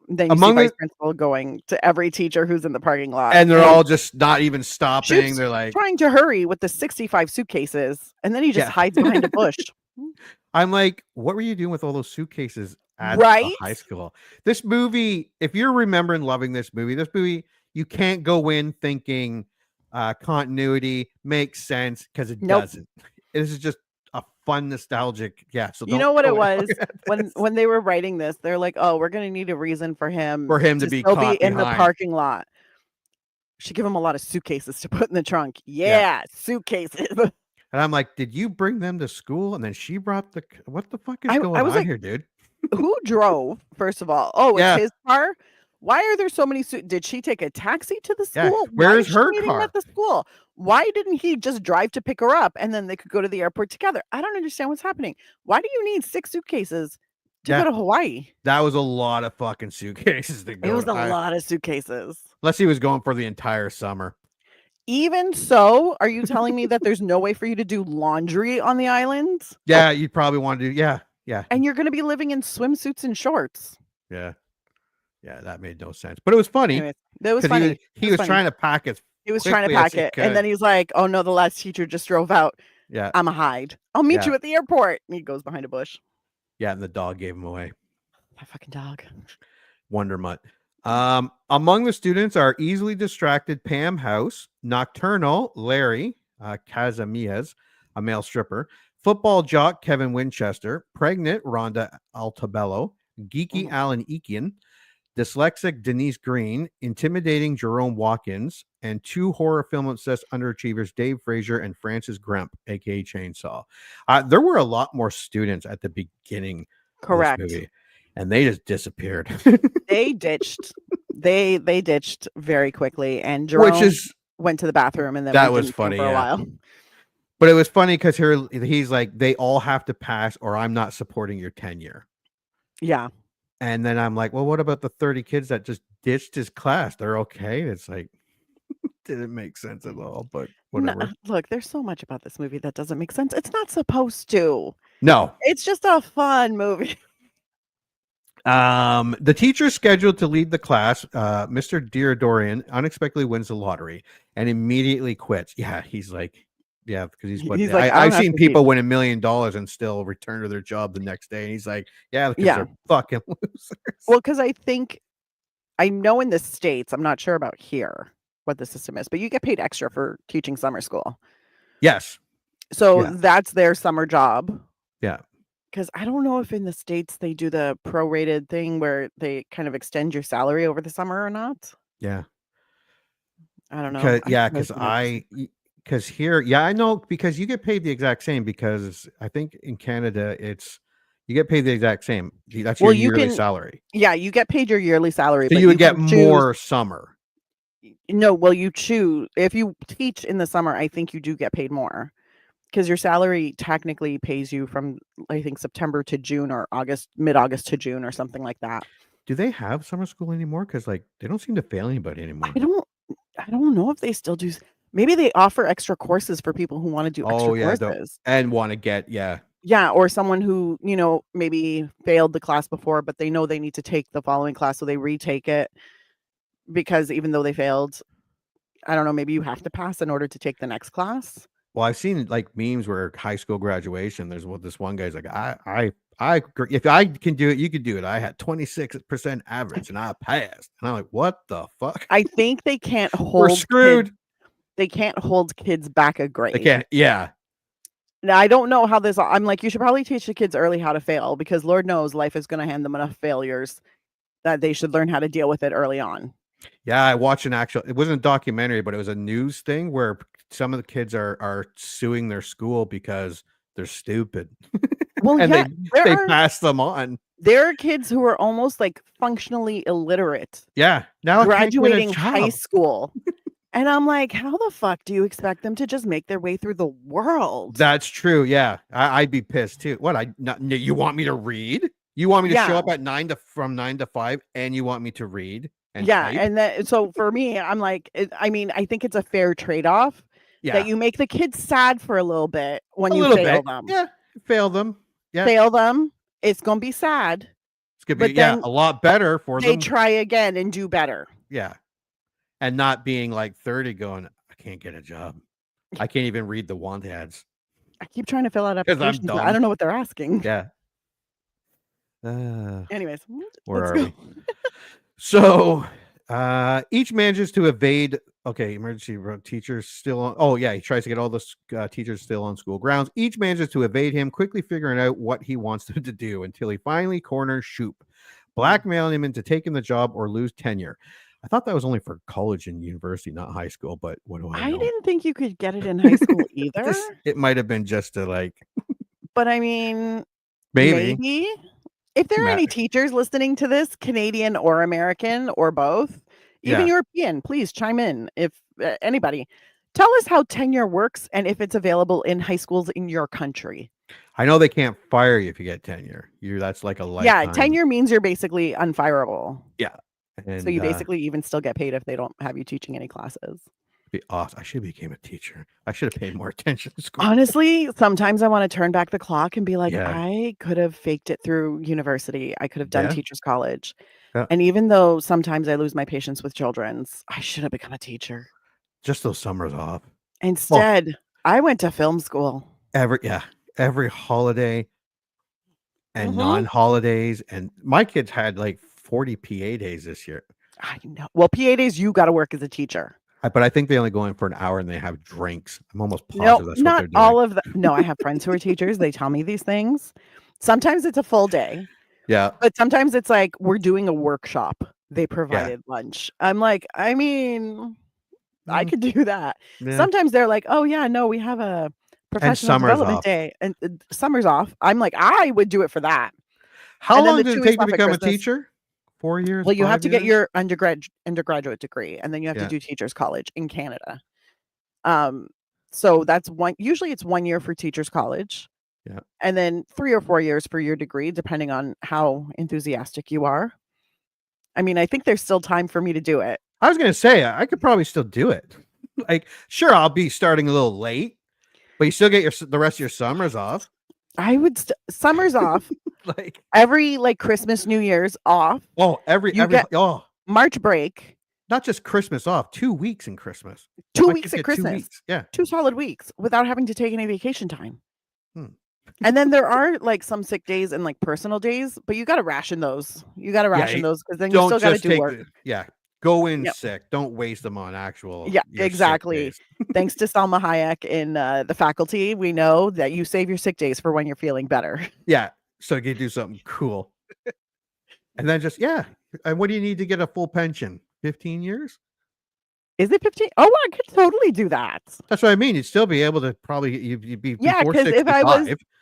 Then you see vice principal going to every teacher who's in the parking lot. And they're all just not even stopping. Shoop's they're like trying to hurry with the 65 suitcases. And then he just hides behind a bush. I'm like, what were you doing with all those suitcases at Right? high school? This movie, if you're remembering loving this movie, you can't go in thinking continuity makes sense because it doesn't. This is just a fun, nostalgic. Yeah. So you know what it was when they were writing this, they're like, oh, we're going to need a reason for him to be caught in the parking lot. Should give him a lot of suitcases to put in the trunk. Yeah. Suitcases. And I'm like, did you bring them to school? And then she brought what the fuck is going on here, dude? Who drove, first of all? Oh, it's his car? Why are there so many Did she take a taxi to the school? Yeah. Where's her car? At the school? Why didn't he just drive to pick her up and then they could go to the airport together? I don't understand what's happening. Why do you need 6 suitcases to go to Hawaii? That was a lot of fucking suitcases to go. It was a lot of suitcases. Unless he was going for the entire summer. Even so, are you telling me that there's no way for you to do laundry on the island? Yeah, you'd probably want to do. Yeah. And you're going to be living in swimsuits and shorts. Yeah. Yeah, that made no sense. But it was funny. Anyways, that was funny. He was trying to pack it. He was trying to pack it. And then he's like, oh no, the last teacher just drove out. Yeah. I'm a hide. I'll meet you at the airport. And he goes behind a bush. Yeah, and the dog gave him away. My fucking dog. Wonder Mutt. Among the students are easily distracted Pam House, Nocturnal Larry Casamias, a male stripper, football jock Kevin Winchester, pregnant Rhonda Altabello, geeky Alan Eakian, dyslexic Denise Green, intimidating Jerome Watkins, and 2 horror film obsessed underachievers Dave Frazier and Francis Gremp, aka Chainsaw. There were a lot more students at the beginning. Correct. Of this movie, and they just disappeared. They ditched. They ditched very quickly, and Jerome, which is went to the bathroom and then That we was didn't see him funny, for a yeah. while. But it was funny because he's like, they all have to pass or I'm not supporting your tenure. Yeah. And then I'm like, well, what about the 30 kids that just ditched his class? They're okay. It's like, didn't make sense at all, but whatever. Look, there's so much about this movie that doesn't make sense. It's not supposed to. No. It's just a fun movie. The teacher scheduled to lead the class, Mr. Dorian, unexpectedly wins the lottery and immediately quits. Yeah, he's like, yeah, because he's like, I've seen people win $1 million and still return to their job the next day. And he's like, yeah, because they're fucking losers. Well, because I know in the States, I'm not sure about here what the system is, but you get paid extra for teaching summer school. Yes. So that's their summer job. Yeah. Because I don't know if in the States they do the prorated thing where they kind of extend your salary over the summer or not. Yeah. I don't know. Because here, I know, because you get paid the exact same, because I think in Canada you get paid the exact same. That's your yearly salary. Yeah, you get paid your yearly salary. So but you would get more summer. No, well, you choose. If you teach in the summer, I think you do get paid more. Because your salary technically pays you from, I think, September to June or mid-August to June or something like that. Do they have summer school anymore? Because they don't seem to fail anybody anymore. I don't know if they still do. Maybe they offer extra courses for people who want to do extra courses. And want to get, Yeah, or someone who, maybe failed the class before, but they know they need to take the following class, so they retake it. Because even though they failed, I don't know, maybe you have to pass in order to take the next class. Well, I've seen like memes where high school graduation, there's this one guy's like, I if I can do it, you can do it. I had 26% average and I passed. And I'm like, what the fuck? I think they can't hold We're screwed. They can't hold kids back a grade. They can't, yeah. Now, I don't know how I'm like, you should probably teach the kids early how to fail, because Lord knows life is going to hand them enough failures that they should learn how to deal with it early on. Yeah, I watched it wasn't a documentary, but it was a news thing where some of the kids are suing their school because they're stupid. Well, and they pass them on. There are kids who are almost like functionally illiterate. Yeah. Now graduating high school. And I'm like, how the fuck do you expect them to just make their way through the world? That's true. Yeah. I'd be pissed too. You want me to read? You want me to show up at 9 to 5 and you want me to read? And type? And then, so for me, I'm like, I think it's a fair trade-off that you make the kids sad for a little bit when you fail them. Yeah. Fail them. Yeah. Fail them. It's going to be sad. It's going to be a lot better for them. They try again and do better. Yeah. And not being like 30 going, I can't get a job. I can't even read the want ads. I keep trying to fill out applications, but I don't know what they're asking. Yeah. Anyways, where are we? So each manages to evade. Okay, emergency teachers still on. Oh yeah, he tries to get all the teachers still on school grounds. Each manages to evade him, quickly figuring out what he wants them to do until he finally corners Shoop, blackmailing him into taking the job or lose tenure. I thought that was only for college and university, not high school. But what do I know? I didn't think you could get it in high school either. It might have been just to like. But I mean, maybe. If there are any teachers listening to this, Canadian or American or both, even European, please chime in. If anybody, tell us how tenure works and if it's available in high schools in your country. I know they can't fire you if you get tenure. That's like a lifetime. Yeah, tenure means you're basically unfireable. Yeah. And, so you basically even still get paid if they don't have you teaching any classes. Be awesome. I should have became a teacher. I should have paid more attention to school. Honestly, sometimes I want to turn back the clock and be like, I could have faked it through university. I could have done teachers college. Yeah. And even though sometimes I lose my patience with children's, I should have become a teacher. Just those summers off. Instead, I went to film school. Every holiday and non-holidays. And my kids had like 40 PA days this year. I know. Well, PA days, you got to work as a teacher. But I think they only go in for an hour and they have drinks. I'm almost positive that's not what they're doing. All of them. No, I have friends who are teachers. They tell me these things. Sometimes it's a full day. Yeah. But sometimes it's like we're doing a workshop. They provided lunch. I'm like, I mean, I could do that. Yeah. Sometimes they're like, oh, yeah, no, we have a professional development day. And summer's off. I'm like, I would do it for that. How long did it take to become a teacher? 4 years? Well, you have to get your undergraduate degree, and then you have to do teachers college in Canada. So that's usually it's 1 year for teachers college. Yeah. And then 3 or 4 years for your degree, depending on how enthusiastic you are. I mean, I think there's still time for me to do it. I was going to say, I could probably still do it. Like, sure, I'll be starting a little late, but you still get the rest of your summers off. I would summers off. Like every Christmas, New Year's off. Oh, every March break. Not just Christmas off, 2 weeks in Christmas. 2 weeks at Christmas. 2 weeks. Yeah. 2 solid weeks without having to take any vacation time. And then there are some sick days and personal days, but you got to ration those. You got to ration those because then you still got to do work. Go in sick. Don't waste them on actual. Yeah, exactly. Thanks to Salma Hayek in The Faculty, we know that you save your sick days for when you're feeling better. Yeah. So you can do something cool. And then and what do you need to get a full pension? 15 years? Is it 15? Oh, I could totally do that. That's what I mean. You'd still be able to you'd be because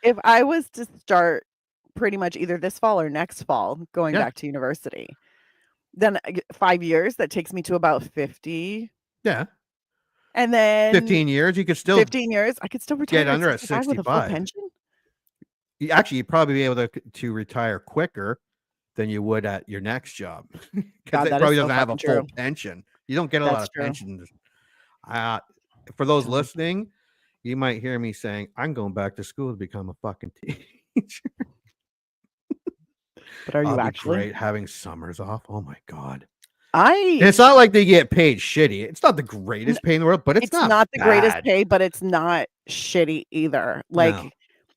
if I was to start pretty much either this fall or next fall going back to university, then 5 years, that takes me to about 50. Yeah. And then 15 years, you could still 15 years, I could still retire get under at 65 with a full pension. You'd probably be able to retire quicker than you would at your next job. Because it probably doesn't have a full pension. You don't get a lot of pensions. For those listening, you might hear me saying, I'm going back to school to become a fucking teacher. But are you actually? Great having summers off? Oh my God. It's not like they get paid shitty. It's not the greatest pay in the world, but it's not the greatest pay, but it's not shitty either.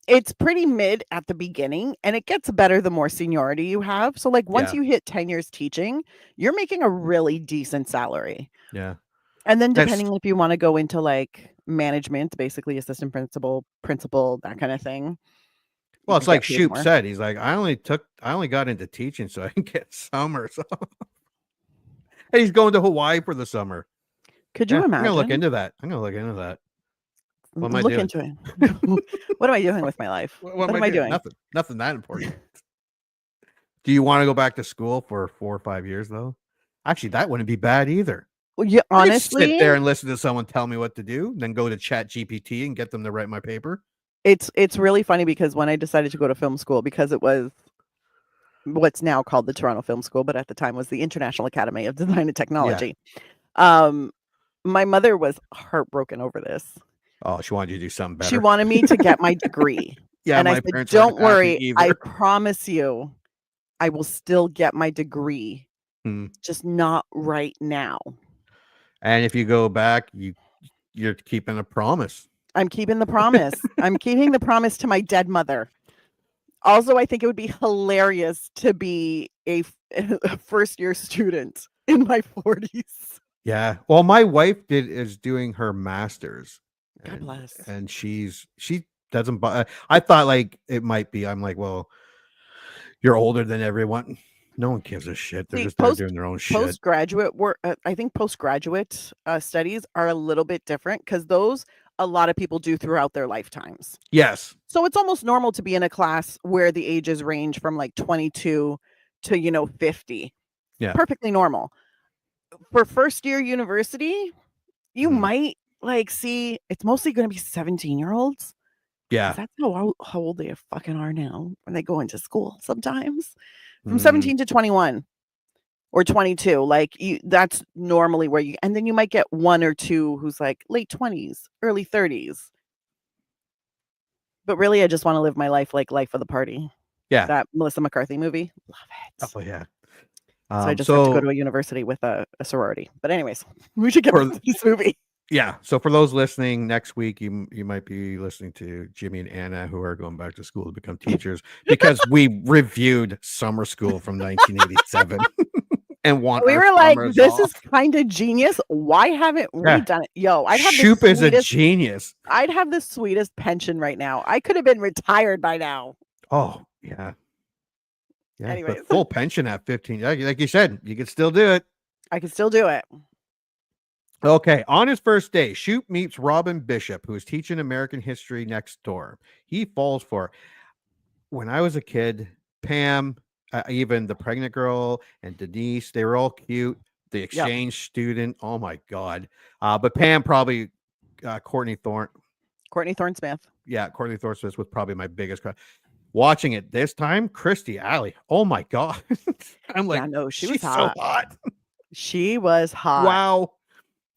It's pretty mid at the beginning and it gets better the more seniority you have. So once you hit 10 years teaching, you're making a really decent salary. Yeah. And then depending if you want to go into management, basically assistant principal, that kind of thing. Well, it's like Shoop said, he's like, I only got into teaching so I can get summers off. And he's going to Hawaii for the summer. Could you imagine? I'm gonna look into that. What am I doing? Into it. What am I doing with my life? What am I doing? Nothing that important. Do you want to go back to school for 4 or 5 years though? Actually, that wouldn't be bad either. Well, yeah, honestly, sit there and listen to someone tell me what to do, then go to Chat GPT and get them to write my paper. It's really funny because when I decided to go to film school, because it was what's now called the Toronto Film School, but at the time was the International Academy of Design and Technology. Yeah. My mother was heartbroken over this. Oh, she wanted you to do something better. She wanted me to get my degree. And I said, don't worry. I promise you, I will still get my degree, just not right now. And if you go back, you're keeping a promise. I'm keeping the promise. I'm keeping the promise to my dead mother. Also, I think it would be hilarious to be a first-year student in my 40s. Yeah. Well, my wife is doing her master's. God bless. And she doesn't buy. I thought it might be. I'm like, well, you're older than everyone. No one gives a shit. They're just doing their own shit. Postgraduate work. I think postgraduate studies are a little bit different because those a lot of people do throughout their lifetimes. Yes. So it's almost normal to be in a class where the ages range from 22 to 50. Yeah. Perfectly normal. For first year university, you might see it's mostly going to be 17-year-olds. Yeah. That's how old they fucking are now when they go into school sometimes. From 17 to 21 or 22. That's normally where and then you might get one or two who's late 20s, early 30s. But really, I just want to live my life like Life of the Party. Yeah. That Melissa McCarthy movie. Love it. Oh, yeah. So I just have to go to a university with a sorority. But anyways, we should get to this movie. Yeah. So for those listening, next week you might be listening to Jimmy and Anna, who are going back to school to become teachers, because we reviewed Summer School from 1987 and we were like, this is kind of genius. Why haven't we done it? Yo, I'd have Shoop is a genius. I'd have the sweetest pension right now. I could have been retired by now. Oh, yeah. Yeah. Anyways. But full pension at 15. Like you said, you could still do it. I could still do it. Okay, on his first day, Shoop meets Robin Bishop, who is teaching American history next door. He falls for. When I was a kid, Pam, even the pregnant girl and Denise, they were all cute. The exchange student, oh my God. But Pam probably Courtney Thorne-Smith. Yeah, Courtney Thorne-Smith was probably my biggest crush. Watching it this time, Kristie Alley. Oh my god. I'm like, Yeah, no, she was she's so hot. hot. She was hot. Wow.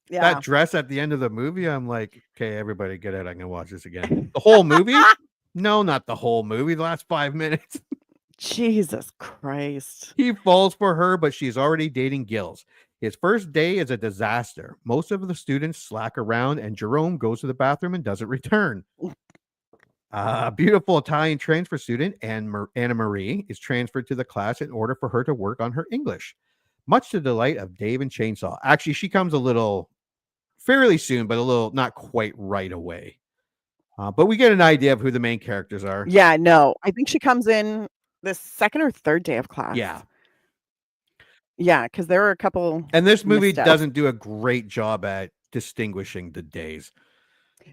Yeah. That dress at the end of the movie, I'm like, okay, everybody get out. I'm gonna watch this again. The whole movie? No, not the whole movie. The last 5 minutes. Jesus Christ. He falls for her, but she's already dating Gills. His first day is a disaster. Most of the students slack around, and Jerome goes to the bathroom and doesn't return. A beautiful Italian transfer student, Anna Marie, is transferred to the class in order for her to work on her English, much to the delight of Dave and Chainsaw. Actually, she comes a little fairly soon, but a little not quite right away. But we get an idea of who the main characters are. Yeah, no, I think she comes in the second or third day of class. Yeah. Yeah, because there were a couple. And this movie missteps. doesn't do a great job at distinguishing the days.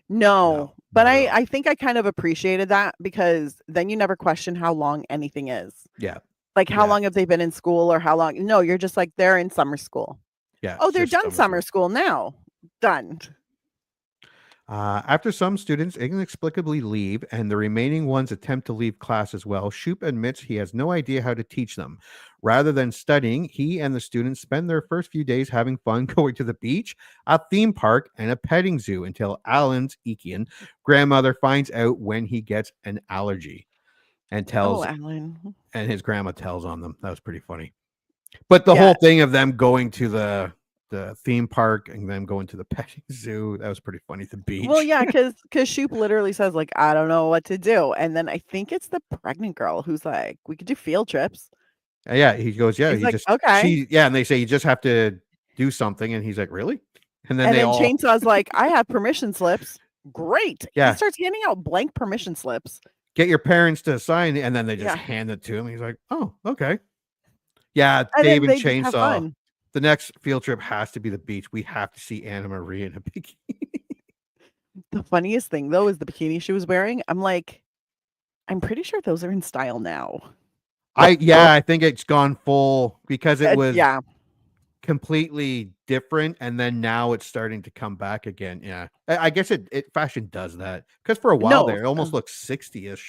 No, but I think I kind of appreciated that because then you never question how long anything is. Yeah. Like how long have they been in school or how long? No, you're just like, they're in summer school. Yeah. Oh, they're done summer school now. Done. After some students inexplicably leave and the remaining ones attempt to leave class as well, Shoop admits he has no idea how to teach them. Rather than studying, he and the students spend their first few days having fun going to the beach, a theme park, and a petting zoo until Alan's Ekian grandmother finds out when he gets an allergy and tells Alan. And his grandma tells on them. That was pretty funny. But the whole thing of them going to the theme park and them going to the petting zoo, that was pretty funny. The beach. Well, yeah, because Shoop literally says, like, I don't know what to do. And then I think it's the pregnant girl who's like, we could do field trips. Yeah, he goes, yeah, He's he like, just okay. and they say you just have to do something, and he's like, really? And then Chainsaw's like, I have permission slips. Great. Yeah. He starts handing out blank permission slips. Get your parents to sign it, and then they just hand it to him. He's like, oh, okay. Yeah, And Dave then and they have Chainsaw. fun. The next field trip has to be the beach. We have to see Anna Marie in a bikini. The funniest thing, though, is the bikini she was wearing. I'm like, I'm pretty sure those are in style now. I think it's gone full because it was yeah. completely different, and then now it's starting to come back again. Yeah, I guess it fashion does that because for a while there, it almost looked 60s.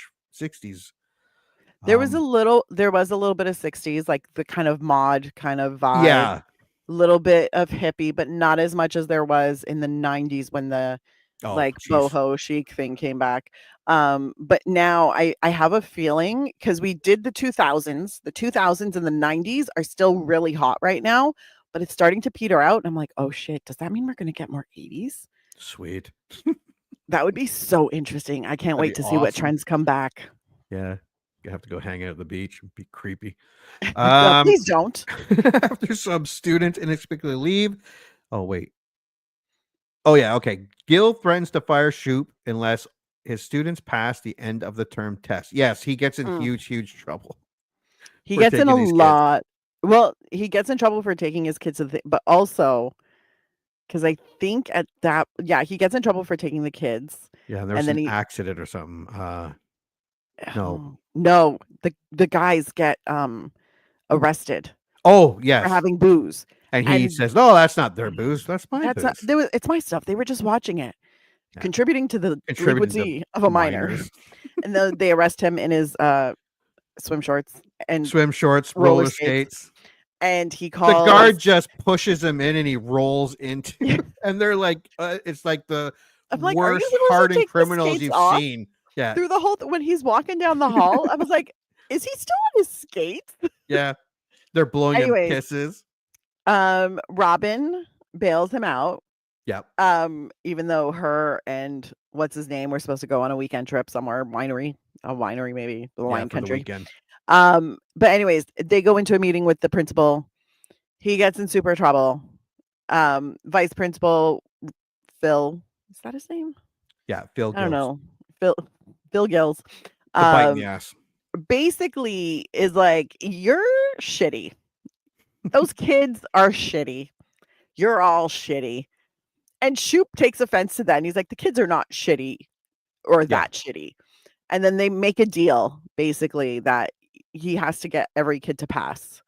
There was a little bit of 60s, like the kind of mod kind of vibe. Yeah. Little bit of hippie, but not as much as there was in the 90s when the boho chic thing came back. But now I have a feeling because we did the 2000s and the 90s are still really hot right now, but it's starting to peter out. And I'm like, oh shit, does that mean we're going to get more 80s? Sweet. That would be so interesting. I can't wait to see what trends come back. Yeah. You have to go hang out at the beach and be creepy. No, please don't. After some students inexplicably leave. Oh, wait. Oh, yeah. Okay. Gil threatens to fire Shoop unless his students pass the end of the term test. Yes, he gets in huge trouble. He gets in a lot. Well, he gets in trouble for taking his kids to the but also because I think at that, he gets in trouble for taking the kids. Yeah, there was an accident or something. No, the guys get arrested. Oh, yes. For having booze. And he says, no, that's not their booze. That's my booze. It's my stuff. They were just watching it. Yeah. Contributing to the liquidity of a minor. And then they arrest him in his swim shorts, roller skates. And he calls the guard just pushes him in and he rolls into and they're like it's like the worst hardened criminals you've seen. Yeah. Through the whole when he's walking down the hall, I was like, is he still on his skates? Yeah. They're blowing him kisses. Robin bails him out. Yep. Even though her and what's his name were supposed to go on a weekend trip somewhere, a winery maybe, the wine country. But anyways, they go into a meeting with the principal. He gets in super trouble. Vice principal Phil, is that his name? Yeah, Phil Gills. I don't know. Phil Gills. The bite in the ass. Basically is like, you're shitty. Those kids are shitty. You're all shitty. And Shoop takes offense to that. And he's like, the kids are not shitty or that shitty. And then they make a deal, basically, that he has to get every kid to pass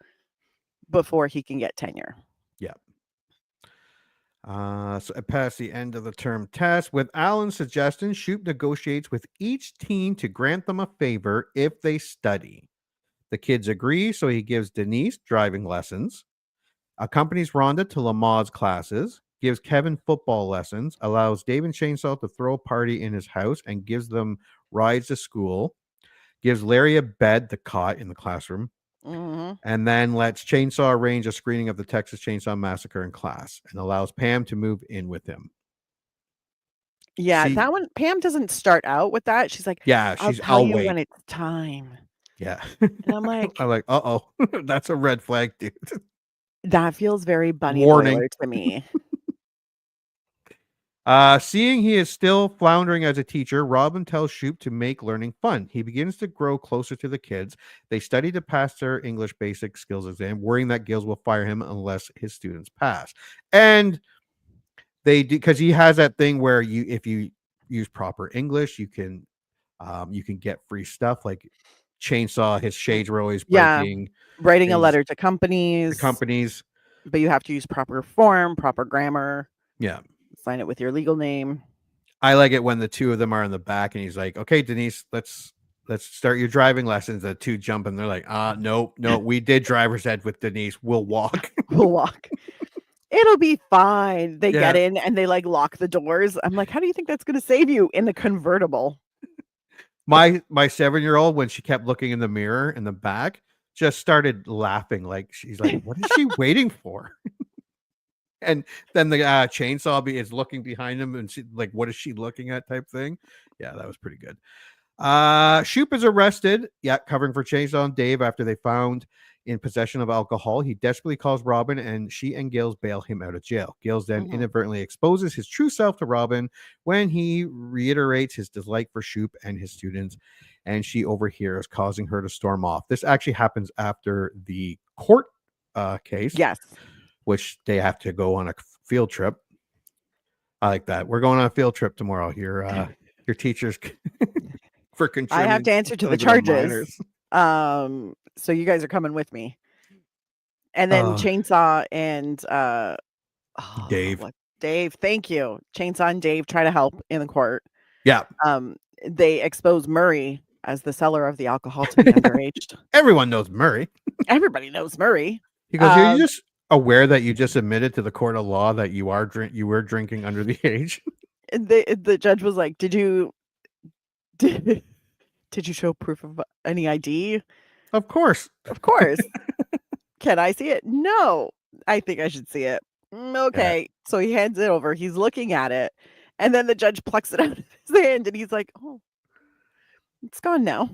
before he can get tenure. Yeah. So it passed the end of the term test. With Alan's suggestion, Shoop negotiates with each teen to grant them a favor if they study. The kids agree, so he gives Denise driving lessons, accompanies Rhonda to Lamaze classes, gives Kevin football lessons, allows Dave and Chainsaw to throw a party in his house, and gives them rides to school, gives Larry a bed, the cot in the classroom, and then lets Chainsaw arrange a screening of the Texas Chainsaw Massacre in class and allows Pam to move in with him. Yeah, See- that one, Pam doesn't start out with that. She's like, Yeah, I'll she's tell I'll you wait. when it's time. Yeah. And I'm like, uh-oh, that's a red flag, dude. that feels very bunny Warning. boiler to me. Seeing he is still floundering as a teacher, Robin tells Shoop to make learning fun. He begins to grow closer to the kids. They study to pass their English basic skills exam, worrying that Gills will fire him unless his students pass. And they do, because he has that thing where if you use proper English, you can get free stuff like Chainsaw. His shades were always breaking. Writing a things- letter to companies. The companies. But you have to use proper form, proper grammar. Yeah. Sign it with your legal name. I like it when the two of them are in the back and he's like, okay, Denise, let's start your driving lessons. The two jump and they're like, no, we did driver's ed with Denise. We'll walk. We'll walk. It'll be fine. They Yeah. get in and they like lock the doors. I'm like, how do you think that's going to save you in the convertible? My 7-year-old, when she kept looking in the mirror in the back, just started laughing. Like she's like, what is she waiting for? And then the chainsaw is looking behind him and she like, what is she looking at type thing? Yeah, that was pretty good. Shoop is arrested. Yeah, covering for Chainsaw and Dave after they found in possession of alcohol. He desperately calls Robin and she and Gills bail him out of jail. Gills then inadvertently exposes his true self to Robin when he reiterates his dislike for Shoop and his students, and she overhears, causing her to storm off. This actually happens after the court case. Yes. Which they have to go on a field trip. I like that. We're going on a field trip tomorrow. Your teachers for contributing. I have to answer to the charges. So you guys are coming with me. And then Chainsaw and Dave, thank you. Chainsaw and Dave try to help in the court. Yeah. They expose Murray as the seller of the alcohol to the underage. Everyone knows Murray. Everybody knows Murray. He goes, are you just aware that you just admitted to the court of law that you were drinking under the age? The judge was like, did you show proof of any ID? Of course. Can I see it? No, I think I should see it. Okay. Yeah. So he hands it over. He's looking at it. And then the judge plucks it out of his hand and he's like, oh, it's gone now.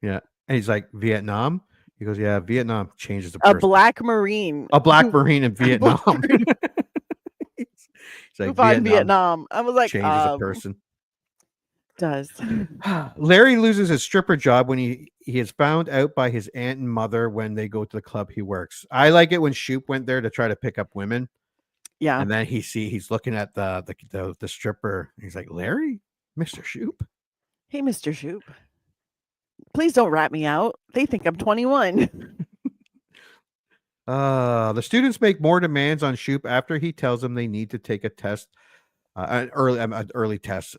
Yeah. And he's like, Vietnam? He goes, yeah, Vietnam changes the person. A black Marine in Vietnam. He's like, Vietnam. I was like, changes a person. Does. Larry loses his stripper job when he is found out by his aunt and mother when they go to the club he works. I like it when Shoop went there to try to pick up women. Yeah. And then he's looking at the stripper. He's like, Larry, Mr. Shoop. Hey, Mr. Shoop. Please don't rat me out. They think I'm 21. The students make more demands on Shoop after he tells them they need to take a test, an early test.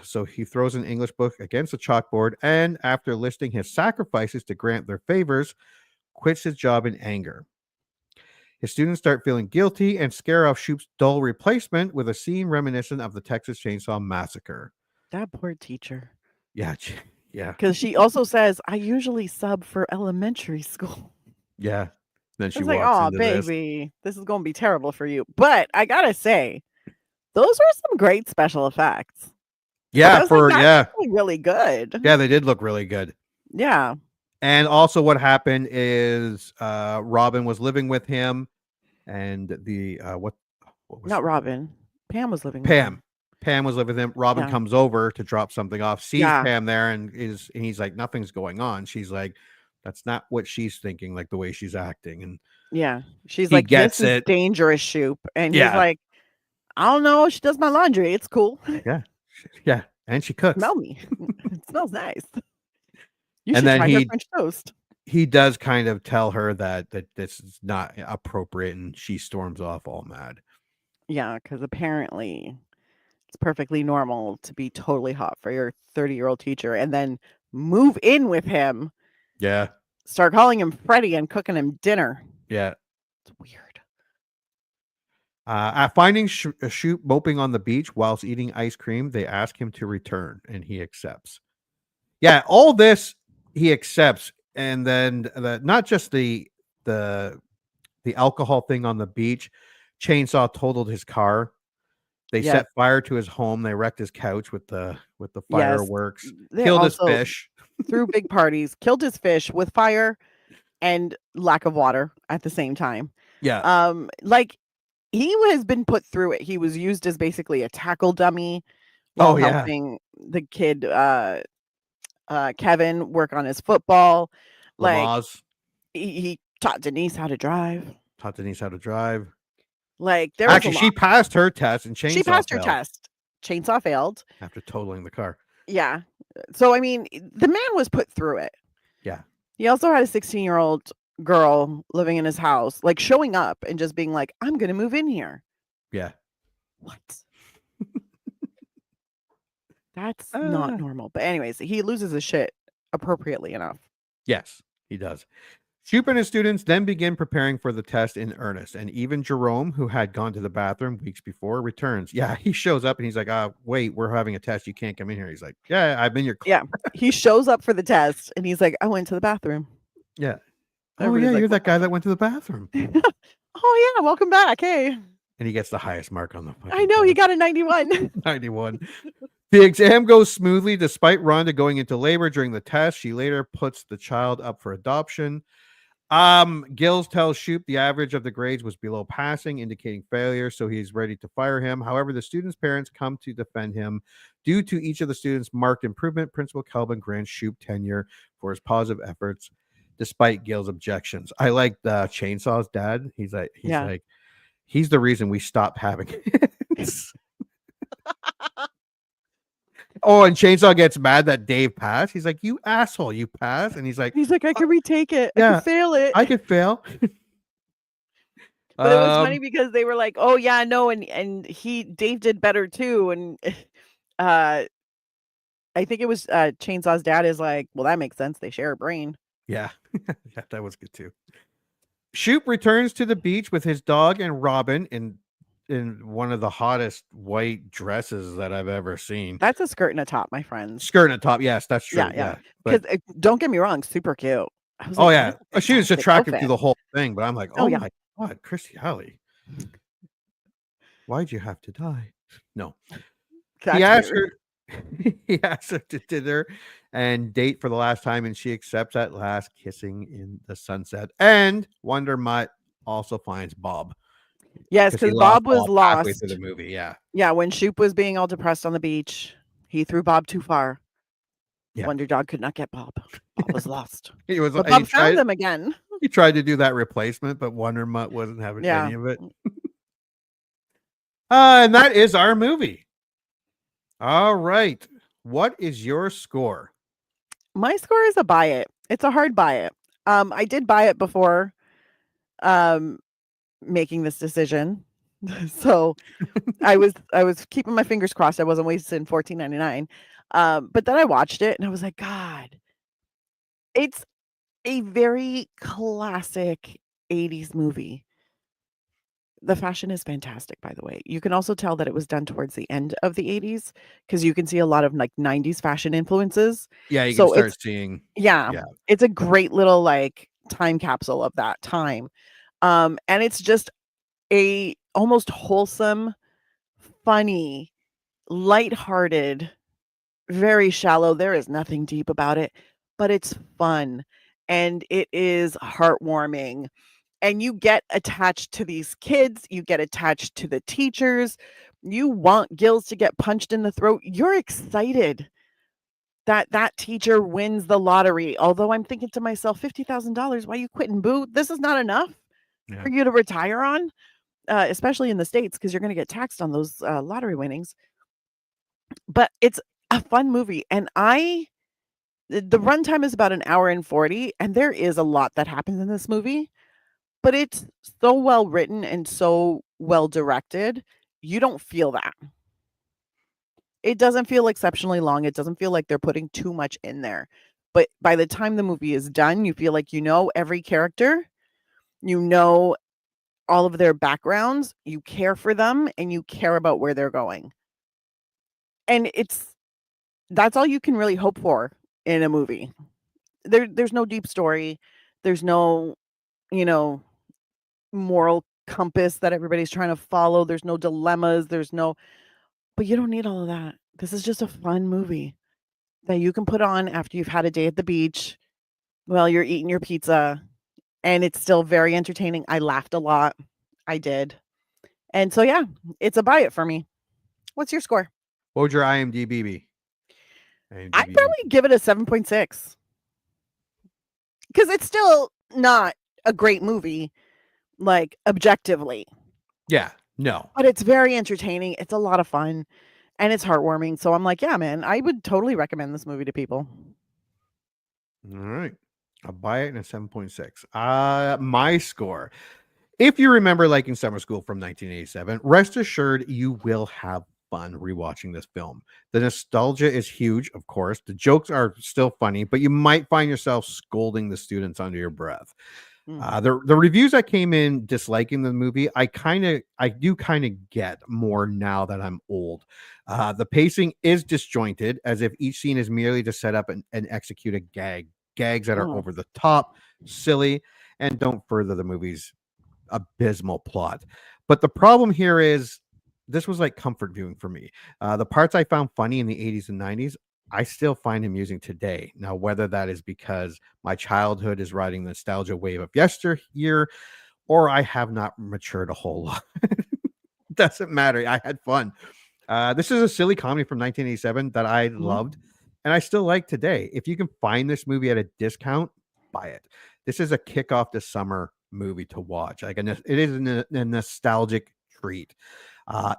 So he throws an English book against the chalkboard, and after listing his sacrifices to grant their favors, quits his job in anger. His students start feeling guilty and scare off Shoop's dull replacement with a scene reminiscent of the Texas Chainsaw Massacre. That poor teacher. Yeah. Yeah. Because she also says, I usually sub for elementary school. Yeah. Then she walks like, oh, baby, this is going to be terrible for you. But I got to say, those were some great special effects. Yeah. Really good. Yeah, they did look really good. Yeah. And also what happened is Robin was living with him and what was not Robin. Pam was living with him. Pam was living with him. Robin comes over to drop something off, sees Pam there, and he's like, nothing's going on. She's like, that's not what she's thinking, like the way she's acting. And she's like, this is dangerous, Shoop. And he's like, I don't know. She does my laundry. It's cool. Yeah. And she cooks. Smell me. It smells nice. You and should then try her French toast. He does kind of tell her that this is not appropriate, and she storms off all mad. Yeah, because apparently it's perfectly normal to be totally hot for your 30-year-old teacher and then move in with him, Yeah. start calling him Freddie and cooking him dinner. Yeah. It's weird. Finding Shoop moping on the beach whilst eating ice cream, they ask him to return, and he accepts. Yeah, all this he accepts, and then not just the alcohol thing on the beach. Chainsaw totaled his car. They Yes. set fire to his home. They wrecked his couch with the Yes. fireworks. They Killed his also fish. threw big parties, killed his fish with fire and lack of water at the same time. Yeah. Like he has been put through it. He was used as basically a tackle dummy Oh, while yeah. helping the kid Kevin work on his football. Like Lamaze he taught Denise how to drive. taught Denise how to drive. Like there was Actually, a she lot. passed her test, and She Chainsaw passed her failed test. Chainsaw failed. after totaling the car. Yeah. So I mean, the man was put through it. Yeah. He also had a 16-year-old girl living in his house, like showing up and just being like, I'm going to move in here. Yeah. What? That's not normal. But anyways, he loses his shit appropriately enough. Yes, he does. Shoop and his students then begin preparing for the test in earnest, and even Jerome, who had gone to the bathroom weeks before, returns. Yeah, he shows up and he's like, wait, we're having a test. You can't come in here. He's like, yeah, I'm in your class. Yeah. He shows up for the test and he's like, I went to the bathroom. Yeah. Oh, Everybody's yeah, like, you're that guy that went to the bathroom. oh, yeah, welcome back. Hey. And he gets the highest mark on the I know, he got a 91. 91. The exam goes smoothly despite Rhonda going into labor during the test. She later puts the child up for adoption. Gills tells Shoop the average of the grades was below passing, indicating failure, so he's ready to fire him. However, the students' parents come to defend him. Due to each of the students' marked improvement, Principal Kelvin grants Shoop tenure for his positive efforts, despite Gil's objections. I like the Chainsaw's dad. He's like, he's the reason we stopped having it. Oh, and Chainsaw gets mad that Dave passed. He's like, you asshole, you passed. And he's like, I could retake it. yeah, I could fail it. I could fail. But it was funny because they were like, oh yeah, no, and Dave did better too. And I think it was Chainsaw's dad is like, well, that makes sense. They share a brain. Yeah. Yeah, that was good too. Shoop returns to the beach with his dog and Robin in one of the hottest white dresses that I've ever seen. That's a skirt and a top, my friends. Skirt and a top, yes, that's true. Yeah. But Because don't get me wrong, super cute. I was oh like, yeah, "That's a she was fantastic attractive outfit." through the whole thing, but I'm like, Oh, oh yeah. my god, Kristie Alley, why'd you have to die? No, That's he asked weird. her. He asked her to dinner and date for the last time, and she accepts at last, kissing in the sunset. And Wonder Mutt also finds Bob. Yes, he because lost Bob was halfway lost. through the movie. Yeah, Yeah, when Shoop was being all depressed on the beach, he threw Bob too far. Yeah. Wonder Dog could not get Bob. Bob was lost. he was. But he Bob tried- found them again. He tried to do that replacement, but Wonder Mutt wasn't having Yeah. any of it. And that is our movie. All right. What is your score? My score is a buy it. It's a hard buy it. I did buy it before making this decision. So I was keeping my fingers crossed I wasn't wasting $14.99. But then I watched it and I was like, God, it's a very classic 80s movie. The fashion is fantastic, by the way. You can also tell that it was done towards the end of the 80s because you can see a lot of like 90s fashion influences. Yeah, you So can start it's seeing. yeah, Yeah. it's a great little like time capsule of that time. And it's just a almost wholesome, funny, lighthearted, very shallow. There is nothing deep about it, but it's fun and it is heartwarming. And you get attached to these kids, you get attached to the teachers. You want Gills to get punched in the throat. You're excited that that teacher wins the lottery. Although I'm thinking to myself, $50,000, why you quitting, boo? This is not enough for you to retire on, especially in the States, because you're going to get taxed on those lottery winnings. But it's a fun movie. And the runtime is about an hour and 40, and there is a lot that happens in this movie. But it's so well written and so well directed. you don't feel that. It doesn't feel exceptionally long. It doesn't feel like they're putting too much in there. But by the time the movie is done, you feel like you know every character, you know all of their backgrounds, you care for them, and you care about where they're going. And that's all you can really hope for in a movie. There's no deep story. There's no, moral compass that everybody's trying to follow. There's no dilemmas. But you don't need all of that. This is just a fun movie that you can put on after you've had a day at the beach while you're eating your pizza. And it's still very entertaining. I laughed a lot. I did. And so, yeah, it's a buy it for me. What's your score? What would your IMDb be? I'd probably give it a 7.6. Because it's still not a great movie, like, objectively. Yeah, no. But it's very entertaining. It's a lot of fun. And it's heartwarming. So I'm like, yeah, man, I would totally recommend this movie to people. All right. I'll buy it in a 7.6. My score. If you remember liking Summer School from 1987, rest assured you will have fun rewatching this film. The nostalgia is huge, of course. The jokes are still funny, but you might find yourself scolding the students under your breath. The reviews that came in disliking the movie, I do kind of get more now that I'm old. The pacing is disjointed, as if each scene is merely to set up and execute a gags that are over the top, silly, and don't further the movie's abysmal plot. But the problem here is this was like comfort viewing for me. The parts I found funny in the 80s and 90s, I still find amusing today. Now, whether that is because my childhood is riding the nostalgia wave of yesteryear, or I have not matured a whole lot. Doesn't matter. I had fun. This is a silly comedy from 1987 that I loved and I still like today. If you can find this movie at a discount, buy it. This is a kickoff to summer movie to watch. It is a nostalgic treat.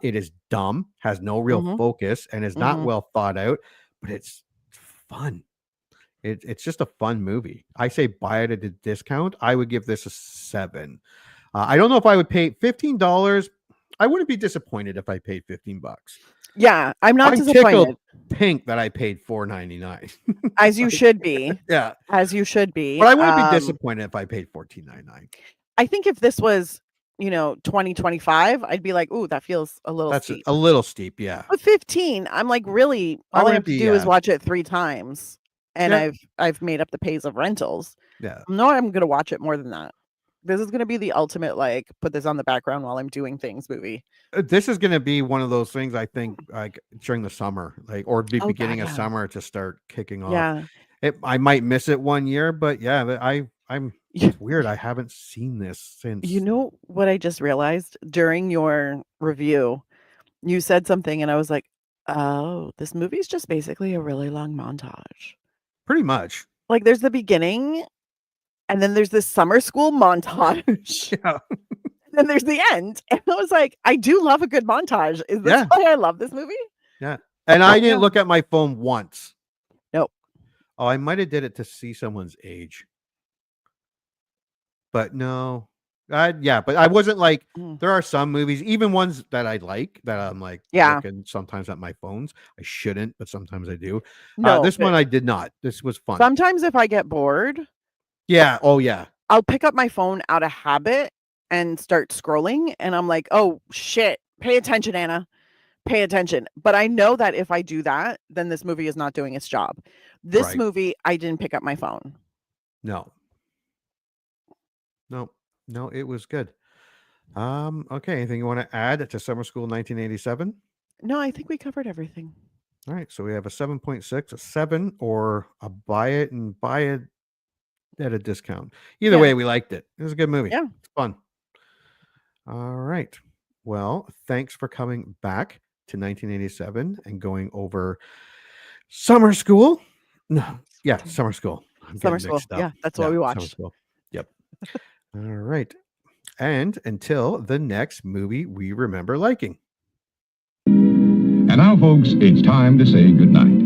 It is dumb, has no real focus, and is not well thought out, but it's fun. It's just a fun movie. I say buy it at a discount. I would give this a 7. I don't know if I would pay $15. I wouldn't be disappointed if I paid $15. Yeah, I'm not disappointed. Pink that I paid $4.99. As you should be. Yeah, as you should be. But I wouldn't be disappointed if I paid $14.99. I think if this was, 2025, I'd be like, ooh, that feels a little steep. A little steep, yeah. But 15, I'm like, really, all I have to do is watch it 3 times, and I've made up the pays of rentals. Yeah. No, I'm gonna watch it more than that. This is gonna be the ultimate, like, put this on the background while I'm doing things movie. This is gonna be one of those things I think like during the summer, or the beginning of summer to start kicking off. Yeah. I might miss it one year, but yeah, it's weird. I haven't seen this since. You know what I just realized during your review? You said something and I was like, oh, this movie is just basically a really long montage. Pretty much. Like there's the beginning and then there's this summer school montage. Yeah. Then there's the end. And I was like, I do love a good montage. Is this why I love this movie? Yeah. And I didn't look at my phone once. Nope. Oh, I might have did it to see someone's age. But no. But I wasn't like, there are some movies, even ones that I like, that I'm like, looking sometimes at my phones. I shouldn't, but sometimes I do. No, this one I did not. This was fun. Sometimes if I get bored. Yeah. Oh, yeah. I'll pick up my phone out of habit and start scrolling. And I'm like, oh, shit. Pay attention, Anna. Pay attention. But I know that if I do that, then this movie is not doing its job. This movie, I didn't pick up my phone. No, it was good. Okay. Anything you want to add to Summer School 1987? No, I think we covered everything. All right. So we have a 7.6, a 7, or a buy it at a discount. Either way, we liked it. It was a good movie. Yeah. It's fun. All right. Well, thanks for coming back to 1987 and going over Summer School. No. Yeah. Summer School. Summer School. Yeah. That's what we watched. Summer School. Yep. All right. And until the next movie we remember liking. And now, folks, it's time to say goodnight.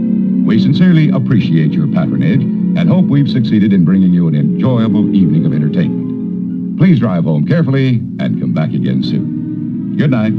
We sincerely appreciate your patronage and hope we've succeeded in bringing you an enjoyable evening of entertainment. Please drive home carefully and come back again soon. Good night.